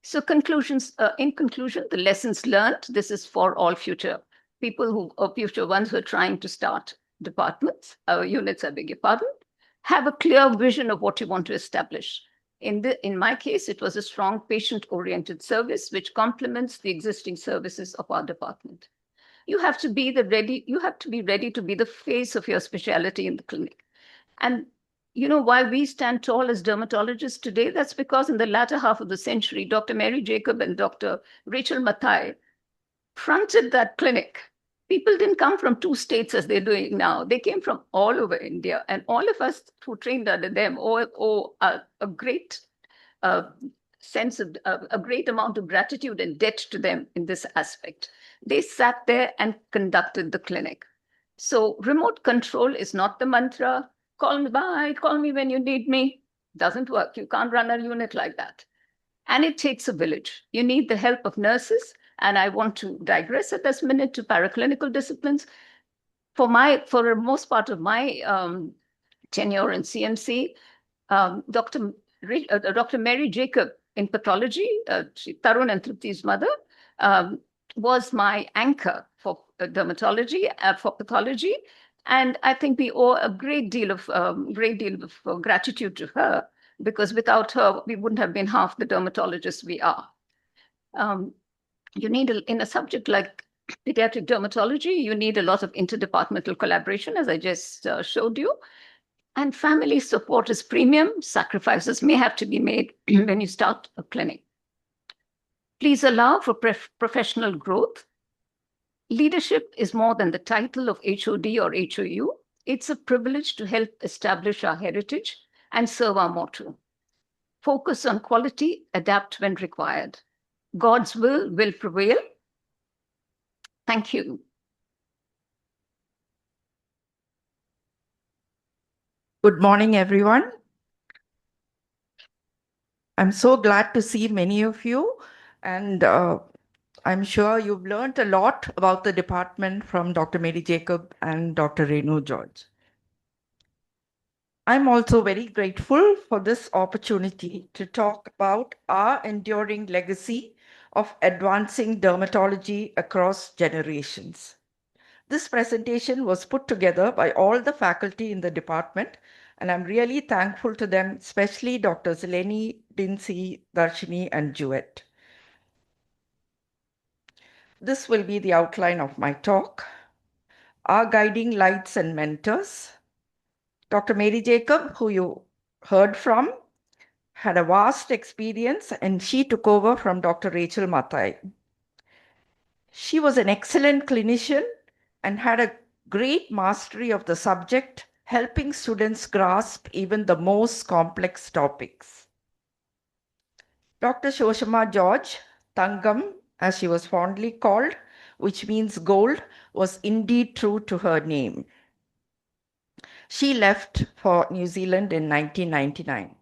So in conclusion, the lessons learned, this is for all future people future ones who are trying to start departments, units, I beg your pardon, have a clear vision of what you want to establish. In my case, it was a strong patient-oriented service, which complements the existing services of our department. You have to be ready to be the face of your specialty in the clinic. And why we stand tall as dermatologists today, that's because in the latter half of the century, Dr. Mary Jacob and Dr. Rachel Mathai fronted that clinic. People didn't come from two states as they're doing now. They came from all over India. And all of us who trained under them owe a great sense of a great amount of gratitude and debt to them in this aspect. They sat there and conducted the clinic. So remote control is not the mantra. Call me when you need me. Doesn't work. You can't run a unit like that. And it takes a village. You need the help of nurses. And I want to digress at this minute to paraclinical disciplines. For the most part of my tenure in CMC, Dr. Mary Jacob in pathology, Tarun and Tripti's mother, was my anchor for dermatology, for pathology. And I think we owe a great deal of gratitude to her, because without her, we wouldn't have been half the dermatologists we are. You need, in a subject like pediatric dermatology, you need a lot of interdepartmental collaboration, as I just showed you. And family support is premium. Sacrifices may have to be made when you start a clinic. Please allow for professional growth. Leadership is more than the title of HOD or HOU. It's a privilege to help establish our heritage and serve our motto. Focus on quality, adapt when required. God's will prevail. Thank you. Good morning, everyone. I'm so glad to see many of you, and I'm sure you've learned a lot about the department from Dr. Mary Jacob and Dr. Renu George. I'm also very grateful for this opportunity to talk about our enduring legacy of advancing dermatology across generations. This presentation was put together by all the faculty in the department, and I'm really thankful to them, especially Drs. Lenny, Dincy, Darshini, and Jewett. This will be the outline of my talk. Our guiding lights and mentors. Dr. Mary Jacob, who you heard from, had a vast experience, and she took over from Dr. Rachel Mathai. She was an excellent clinician and had a great mastery of the subject, helping students grasp even the most complex topics. Dr. Shoshama George, Tangam, as she was fondly called, which means gold, was indeed true to her name. She left for New Zealand in 1999.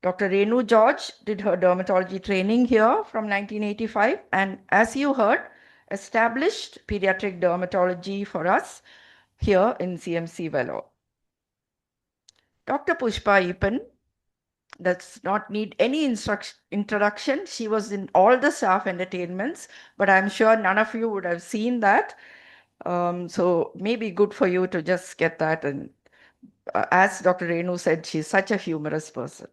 Dr. Renu George did her dermatology training here from 1985, and as you heard, established pediatric dermatology for us here in CMC Vellore. Dr. Pushpa Ipan does not need any introduction. She was in all the staff entertainments, but I'm sure none of you would have seen that. So maybe good for you to just get that. And as Dr. Renu said, she's such a humorous person.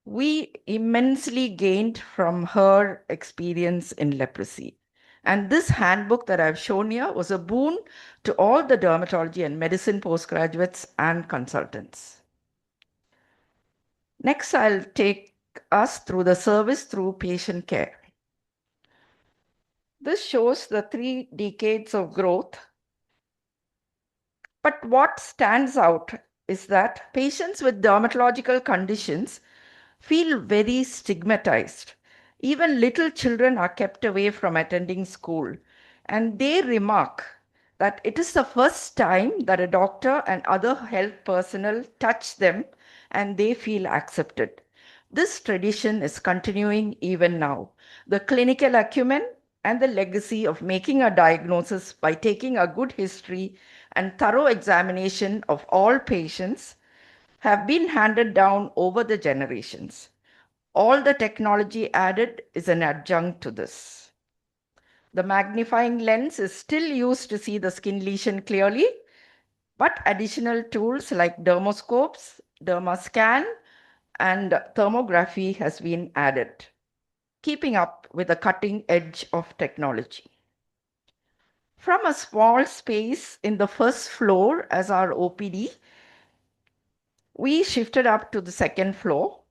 We immensely gained from her experience in leprosy. And this handbook that I've shown here was a boon to all the dermatology and medicine postgraduates and consultants. Next, I'll take us through the service through patient care. This shows the 3 decades of growth. But what stands out is that patients with dermatological conditions feel very stigmatized. Even little children are kept away from attending school, and they remark that it is the first time that a doctor and other health personnel touch them and they feel accepted. This tradition is continuing even now. The clinical acumen and the legacy of making a diagnosis by taking a good history and thorough examination of all patients have been handed down over the generations. All the technology added is an adjunct to this. The magnifying lens is still used to see the skin lesion clearly, but additional tools like dermoscopes, dermascan, and thermography has been added, keeping up with the cutting edge of technology. From a small space in the first floor as our OPD, we shifted up to the second floor,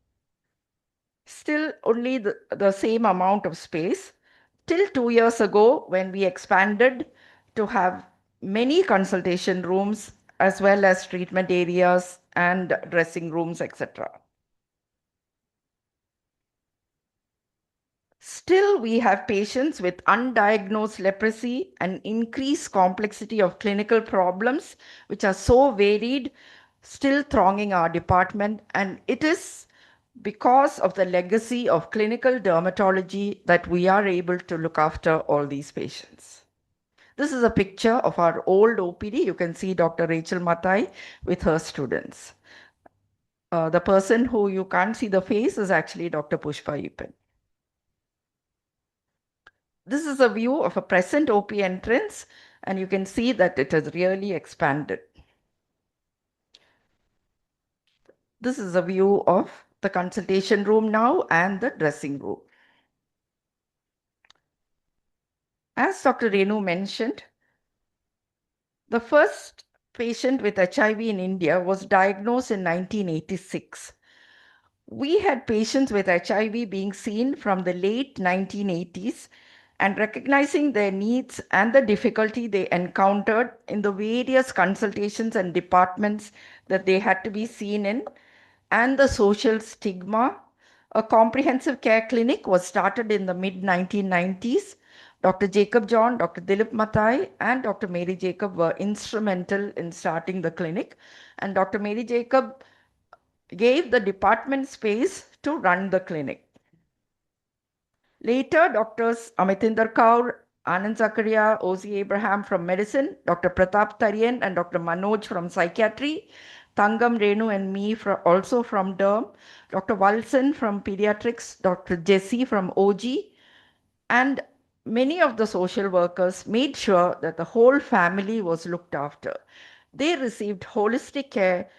still only the same amount of space, till 2 years ago when we expanded to have many consultation rooms as well as treatment areas and dressing rooms, etc. Still, we have patients with undiagnosed leprosy and increased complexity of clinical problems, which are so varied, still thronging our department. And it is because of the legacy of clinical dermatology that we are able to look after all these patients. This is a picture of our old OPD. You can see Dr. Rachel Mathai with her students. The person who you can't see the face is actually Dr. Pushpa Ipan. This is a view of a present OP entrance, and you can see that it has really expanded. This is a view of the consultation room now and the dressing room. As Dr. Renu mentioned, the first patient with HIV in India was diagnosed in 1986. We had patients with HIV being seen from the late 1980s, and recognizing their needs and the difficulty they encountered in the various consultations and departments that they had to be seen in, and the social stigma A comprehensive care clinic was started in the mid-1990s. Dr. Jacob John, Dr. Dilip Mathai, and Dr. Mary Jacob were instrumental in starting the clinic. And Dr. Mary Jacob gave the department space to run the clinic. Later, Doctors Amitinder Kaur, Anand Zakaria, O.Z. Abraham from medicine, Dr. Pratap Tarian, and Dr. Manoj from psychiatry, Tangam, Renu, and me also from derm, Dr. Walson from pediatrics, Dr. Jesse from OG, and many of the social workers made sure that the whole family was looked after. They received holistic care.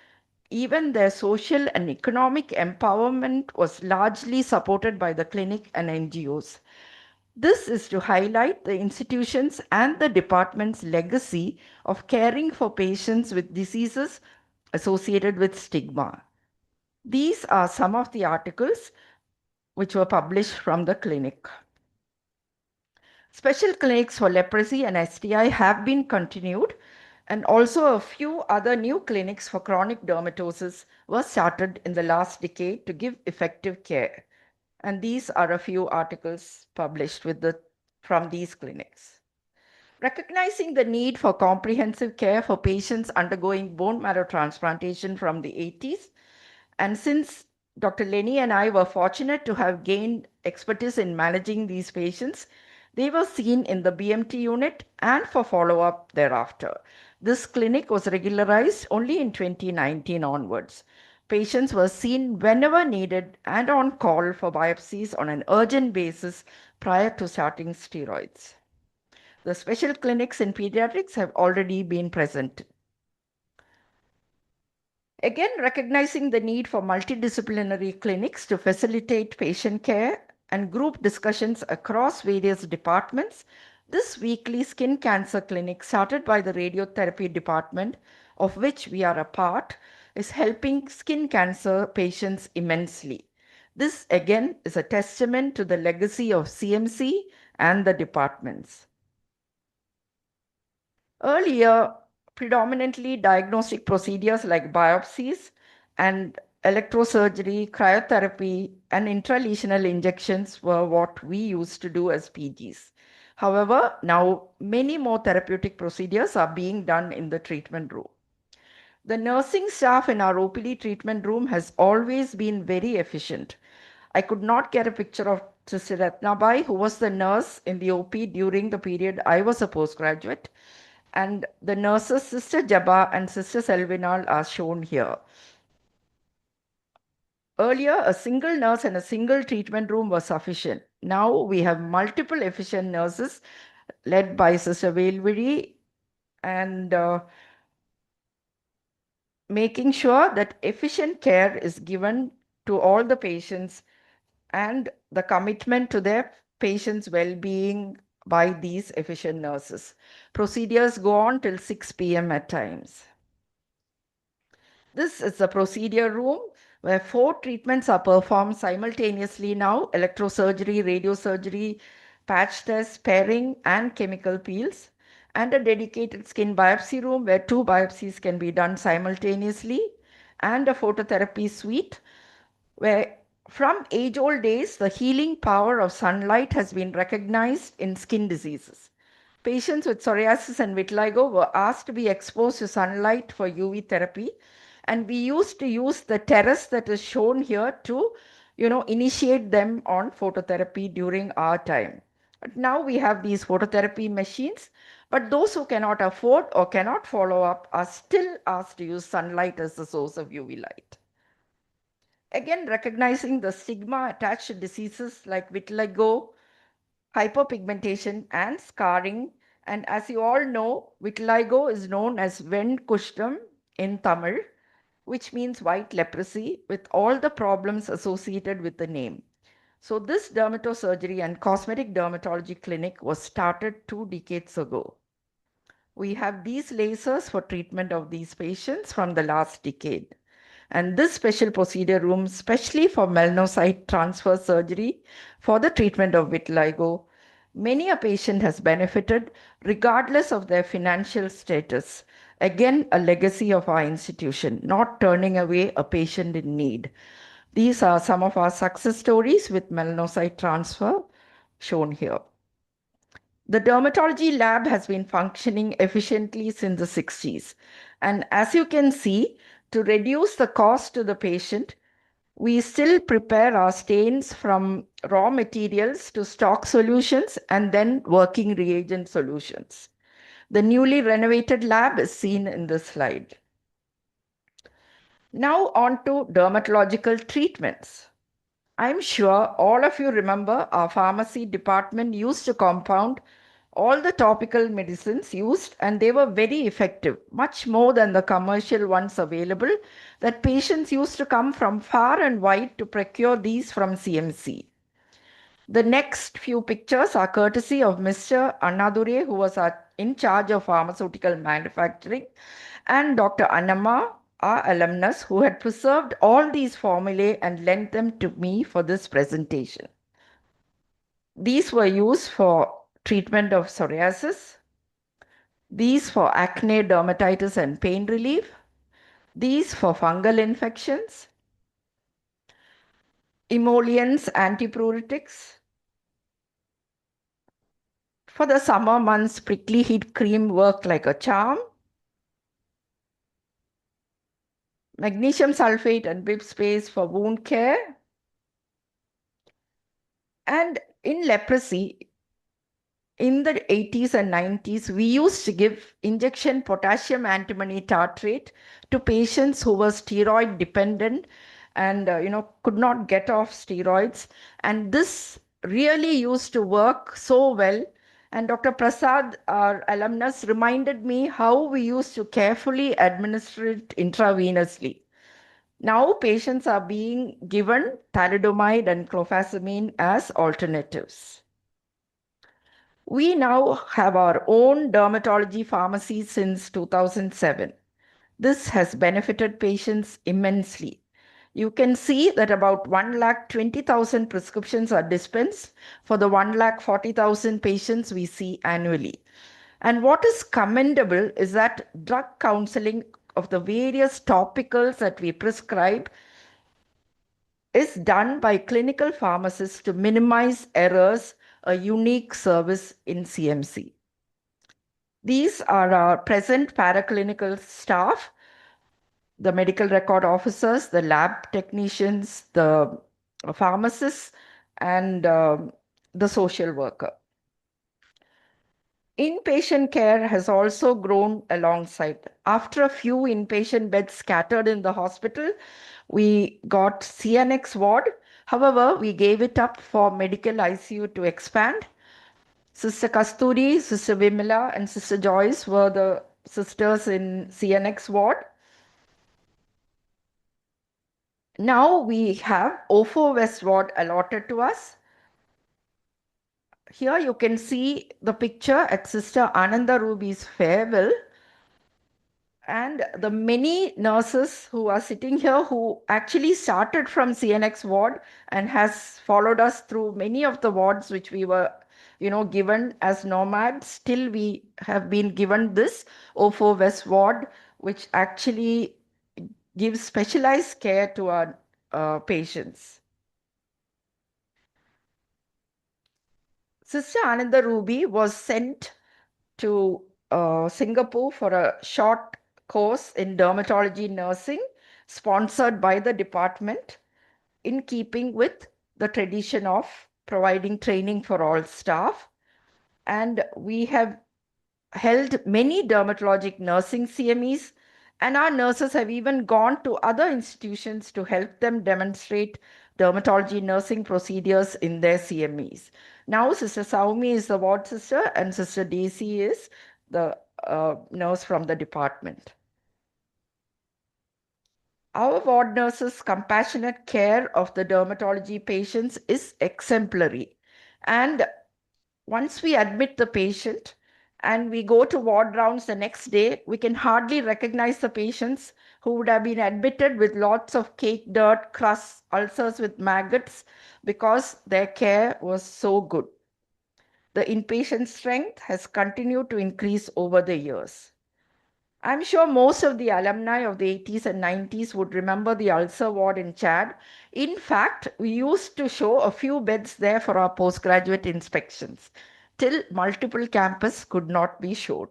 Even their social and economic empowerment was largely supported by the clinic and NGOs. This is to highlight the institution's and the department's legacy of caring for patients with diseases associated with stigma. These are some of the articles which were published from the clinic. Special clinics for leprosy and STI have been continued, and also a few other new clinics for chronic dermatosis were started in the last decade to give effective care. And these are a few articles published from these clinics. Recognizing the need for comprehensive care for patients undergoing bone marrow transplantation from the 80s, and since Dr. Lenny and I were fortunate to have gained expertise in managing these patients, they were seen in the BMT unit and for follow-up thereafter. This clinic was regularized only in 2019 onwards. Patients were seen whenever needed and on call for biopsies on an urgent basis prior to starting steroids. The special clinics in pediatrics have already been present. Again, recognizing the need for multidisciplinary clinics to facilitate patient care and group discussions across various departments, this weekly skin cancer clinic started by the radiotherapy department, of which we are a part, is helping skin cancer patients immensely. This again is a testament to the legacy of CMC and the departments. Earlier, predominantly diagnostic procedures like biopsies and electrosurgery, cryotherapy, and intralesional injections were what we used to do as PGs. However, now many more therapeutic procedures are being done in the treatment room. The nursing staff in our OPD treatment room has always been very efficient. I could not get a picture of Sister Ratnabai, who was the nurse in the OP during the period I was a postgraduate, and the nurses, Sister Jabba and Sister Selvinal, are shown here. Earlier, a single nurse and a single treatment room was sufficient. Now we have multiple efficient nurses led by Sister Velviri and making sure that efficient care is given to all the patients and the commitment to their patients' well-being by these efficient nurses. Procedures go on till 6 p.m. at times. This is the procedure room where 4 treatments are performed simultaneously now: electrosurgery, radiosurgery, patch test, pairing, and chemical peels, and a dedicated skin biopsy room where 2 biopsies can be done simultaneously, and a phototherapy suite where from age-old days, the healing power of sunlight has been recognized in skin diseases. Patients with psoriasis and vitiligo were asked to be exposed to sunlight for UV therapy, and we used to use the terrace that is shown here to, initiate them on phototherapy during our time. But now we have these phototherapy machines, but those who cannot afford or cannot follow up are still asked to use sunlight as the source of UV light. Again, recognizing the stigma attached to diseases like vitiligo, hyperpigmentation, and scarring. And as you all know, vitiligo is known as Ven Kushtam in Tamil, which means white leprosy, with all the problems associated with the name. So this dermatosurgery and cosmetic dermatology clinic was started 2 decades ago. We have these lasers for treatment of these patients from the last decade. And this special procedure room, specially for melanocyte transfer surgery for the treatment of vitiligo, many a patient has benefited regardless of their financial status. Again, a legacy of our institution, not turning away a patient in need. These are some of our success stories with melanocyte transfer shown here. The dermatology lab has been functioning efficiently since the 60s. And as you can see, to reduce the cost to the patient, we still prepare our stains from raw materials to stock solutions and then working reagent solutions. The newly renovated lab is seen in this slide. Now on to dermatological treatments. I'm sure all of you remember our pharmacy department used to compound all the topical medicines used, and they were very effective, much more than the commercial ones available, that patients used to come from far and wide to procure these from CMC. The next few pictures are courtesy of Mr. Annadure, who was in charge of pharmaceutical manufacturing, and Dr. Annamma, our alumnus, who had preserved all these formulae and lent them to me for this presentation. These were used for treatment of psoriasis, these for acne, dermatitis, and pain relief, these for fungal infections, emollients, antipruritics. For the summer months, prickly heat cream worked like a charm. Magnesium sulfate and bib sprays for wound care. And in leprosy, in the 80s and 90s, we used to give injection potassium antimony tartrate to patients who were steroid dependent and could not get off steroids. And this really used to work so well. And Dr. Prasad, our alumnus, reminded me how we used to carefully administer it intravenously. Now patients are being given thalidomide and clofazimine as alternatives. We now have our own dermatology pharmacy since 2007. This has benefited patients immensely. You can see that about 1,20,000 prescriptions are dispensed for the 1,40,000 patients we see annually. And what is commendable is that drug counseling of the various topicals that we prescribe is done by clinical pharmacists to minimize errors, a unique service in CMC. These are our present paraclinical staff, the medical record officers, the lab technicians, the pharmacists, and the social worker. Inpatient care has also grown alongside. After a few inpatient beds scattered in the hospital, we got CNX ward. However, we gave it up for medical ICU to expand. Sister Kasturi, Sister Vimala, and Sister Joyce were the sisters in CNX ward. Now we have O4 West ward allotted to us. Here you can see the picture at Sister Ananda Ruby's farewell. And the many nurses who are sitting here who actually started from CNX ward and has followed us through many of the wards which we were given as nomads, till we have been given this O4 West ward, which actually gives specialized care to our patients. Sister Ananda Ruby was sent to Singapore for a short course in dermatology nursing, sponsored by the department, in keeping with the tradition of providing training for all staff. And we have held many dermatologic nursing CMEs, and our nurses have even gone to other institutions to help them demonstrate dermatology nursing procedures in their CMEs. Now, Sister Saumi is the ward sister, and Sister Daisy is the nurse from the department. Our ward nurses' compassionate care of the dermatology patients is exemplary. And once we admit the patient and we go to ward rounds the next day, we can hardly recognize the patients who would have been admitted with lots of cake, dirt, crusts, ulcers with maggots, because their care was so good. The inpatient strength has continued to increase over the years. I'm sure most of the alumni of the 80s and 90s would remember the ulcer ward in Chad. In fact, we used to show a few beds there for our postgraduate inspections, till multiple campus could not be showed.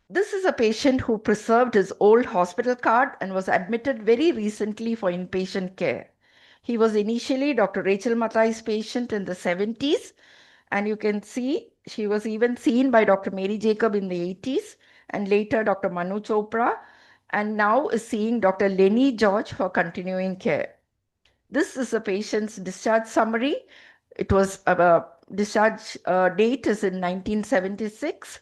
This is a patient who preserved his old hospital card and was admitted very recently for inpatient care. He was initially Dr. Rachel Mathai's patient in the 70s, and you can see she was even seen by Dr. Mary Jacob in the 80s, and later Dr. Manu Chopra, and now is seeing Dr. Lenny George for continuing care. This is a patient's discharge summary. It was discharge date is in 1976.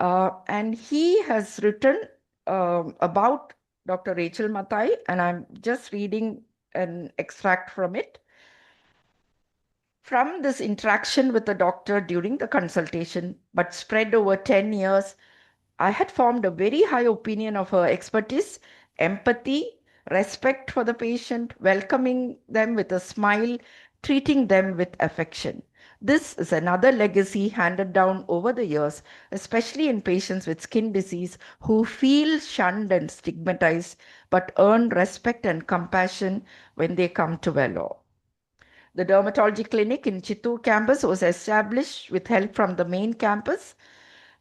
And he has written about Dr. Rachel Mathai, and I'm just reading an extract from it. From this interaction with the doctor during the consultation, but spread over 10 years, I had formed a very high opinion of her expertise, empathy, respect for the patient, welcoming them with a smile, treating them with affection. This is another legacy handed down over the years, especially in patients with skin disease who feel shunned and stigmatized but earn respect and compassion when they come to Vellore. The dermatology clinic in Chittoor campus was established with help from the main campus,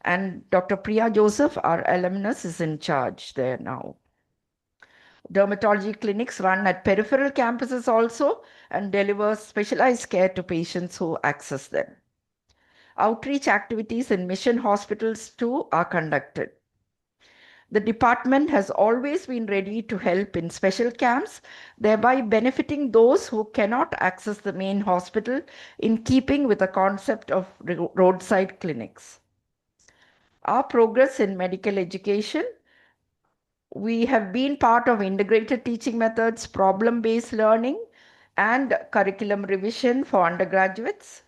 and Dr. Priya Joseph, our alumnus, is in charge there now. Dermatology clinics run at peripheral campuses also and deliver specialized care to patients who access them. Outreach activities in mission hospitals too are conducted. The department has always been ready to help in special camps, thereby benefiting those who cannot access the main hospital, in keeping with the concept of roadside clinics. Our progress in medical education: we have been part of integrated teaching methods, problem-based learning, and curriculum revision for undergraduates.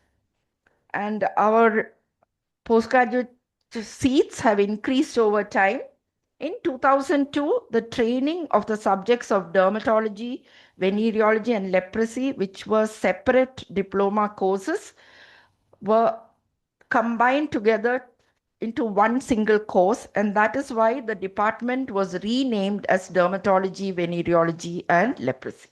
And our postgraduate seats have increased over time. In 2002, the training of the subjects of dermatology, venereology, and leprosy, which were separate diploma courses, were combined together into one single course, and that is why the department was renamed as Dermatology, Venereology, and Leprosy.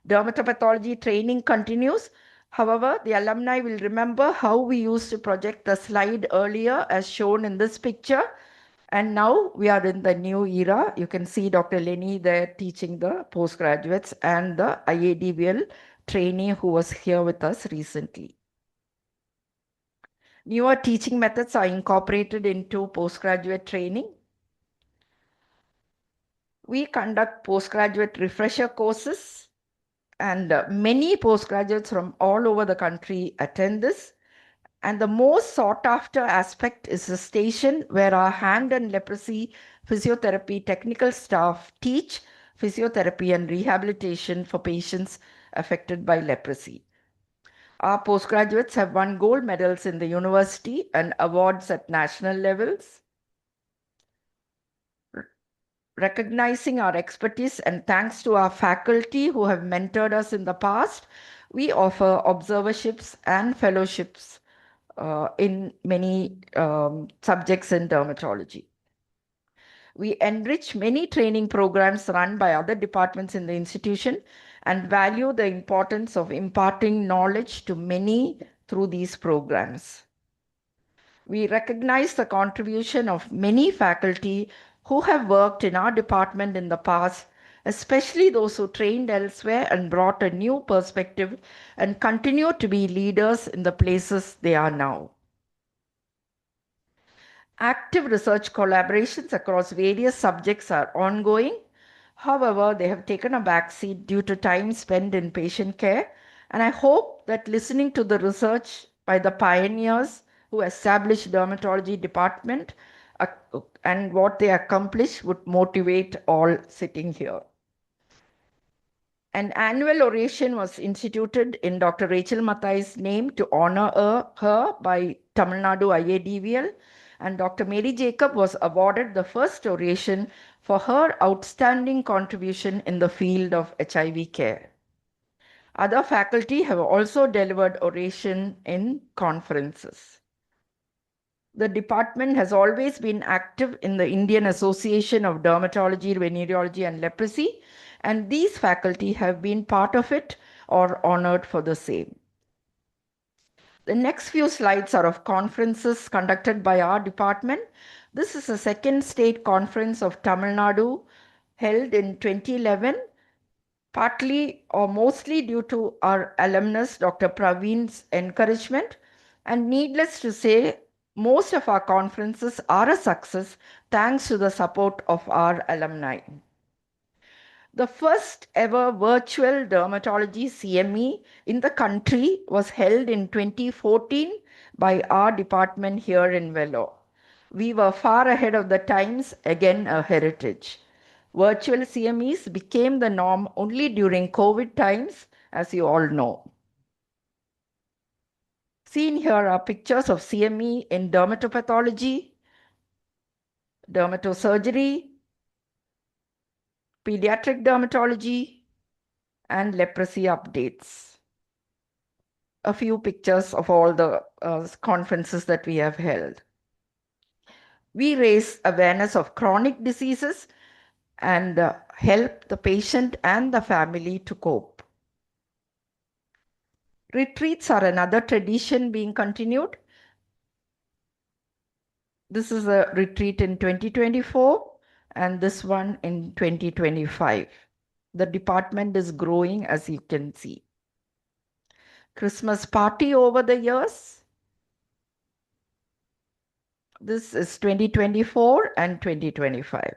Dermatopathology training continues. However, the alumni will remember how we used to project the slide earlier as shown in this picture, and now we are in the new era. You can see Dr. Lenny there teaching the postgraduates and the IADVL trainee who was here with us recently. Newer teaching methods are incorporated into postgraduate training. We conduct postgraduate refresher courses, and many postgraduates from all over the country attend this. And the most sought after aspect is the station where our hand and leprosy physiotherapy technical staff teach physiotherapy and rehabilitation for patients affected by leprosy. Our postgraduates have won gold medals in the university and awards at national levels. Recognizing our expertise and thanks to our faculty who have mentored us in the past, we offer observerships and fellowships in many subjects in dermatology. We enrich many training programs run by other departments in the institution and value the importance of imparting knowledge to many through these programs. We recognize the contribution of many faculty who have worked in our department in the past, especially those who trained elsewhere and brought a new perspective and continue to be leaders in the places they are now. Active research collaborations across various subjects are ongoing. However, they have taken a backseat due to time spent in patient care, and I hope that listening to the research by the pioneers who established dermatology department and what they accomplished would motivate all sitting here. An annual oration was instituted in Dr. Rachel Mathai's name to honor her by Tamil Nadu IADVL, and Dr. Mary Jacob was awarded the first oration for her outstanding contribution in the field of HIV care. Other faculty have also delivered oration in conferences. The department has always been active in the Indian Association of Dermatology, Venerology and Leprosy, and these faculty have been part of it or honored for the same. The next few slides are of conferences conducted by our department. This is the second state conference of Tamil Nadu held in 2011, partly or mostly due to our alumnus, Dr. Praveen's encouragement. And needless to say, most of our conferences are a success thanks to the support of our alumni. The first ever virtual dermatology CME in the country was held in 2014 by our department here in Vellore. We were far ahead of the times, again a heritage. Virtual CMEs became the norm only during COVID times, as you all know. Seen here are pictures of CME in dermatopathology, dermatosurgery, pediatric dermatology, and leprosy updates. A few pictures of all the conferences that we have held. We raise awareness of chronic diseases and help the patient and the family to cope. Retreats are another tradition being continued. This is a retreat in 2024 and this one in 2025. The department is growing, as you can see. Christmas party over the years. This is 2024 and 2025.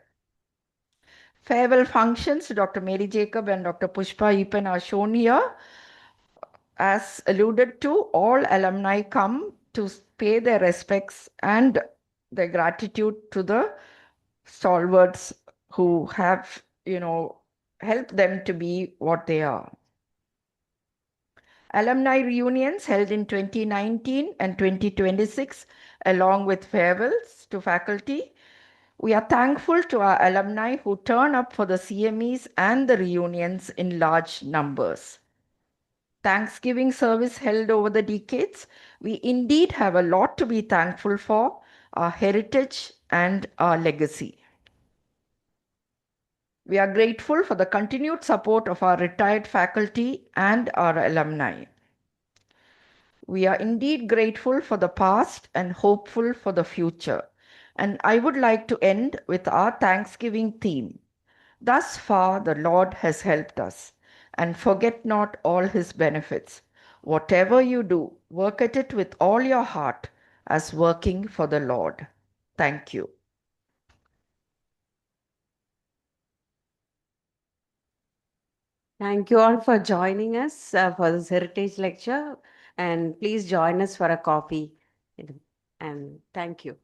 Farewell functions, Dr. Mary Jacob and Dr. Pushpa Epen are shown here. As alluded to, all alumni come to pay their respects and their gratitude to the stalwarts who have, helped them to be what they are. Alumni reunions held in 2019 and 2026, along with farewells to faculty. We are thankful to our alumni who turn up for the CMEs and the reunions in large numbers. Thanksgiving service held over the decades, we indeed have a lot to be thankful for, our heritage and our legacy. We are grateful for the continued support of our retired faculty and our alumni. We are indeed grateful for the past and hopeful for the future. And I would like to end with our Thanksgiving theme. Thus far, the Lord has helped us, and forget not all his benefits. Whatever you do, work at it with all your heart as working for the Lord. Thank you. Thank you all for joining us for this heritage lecture, and please join us for a coffee. And thank you.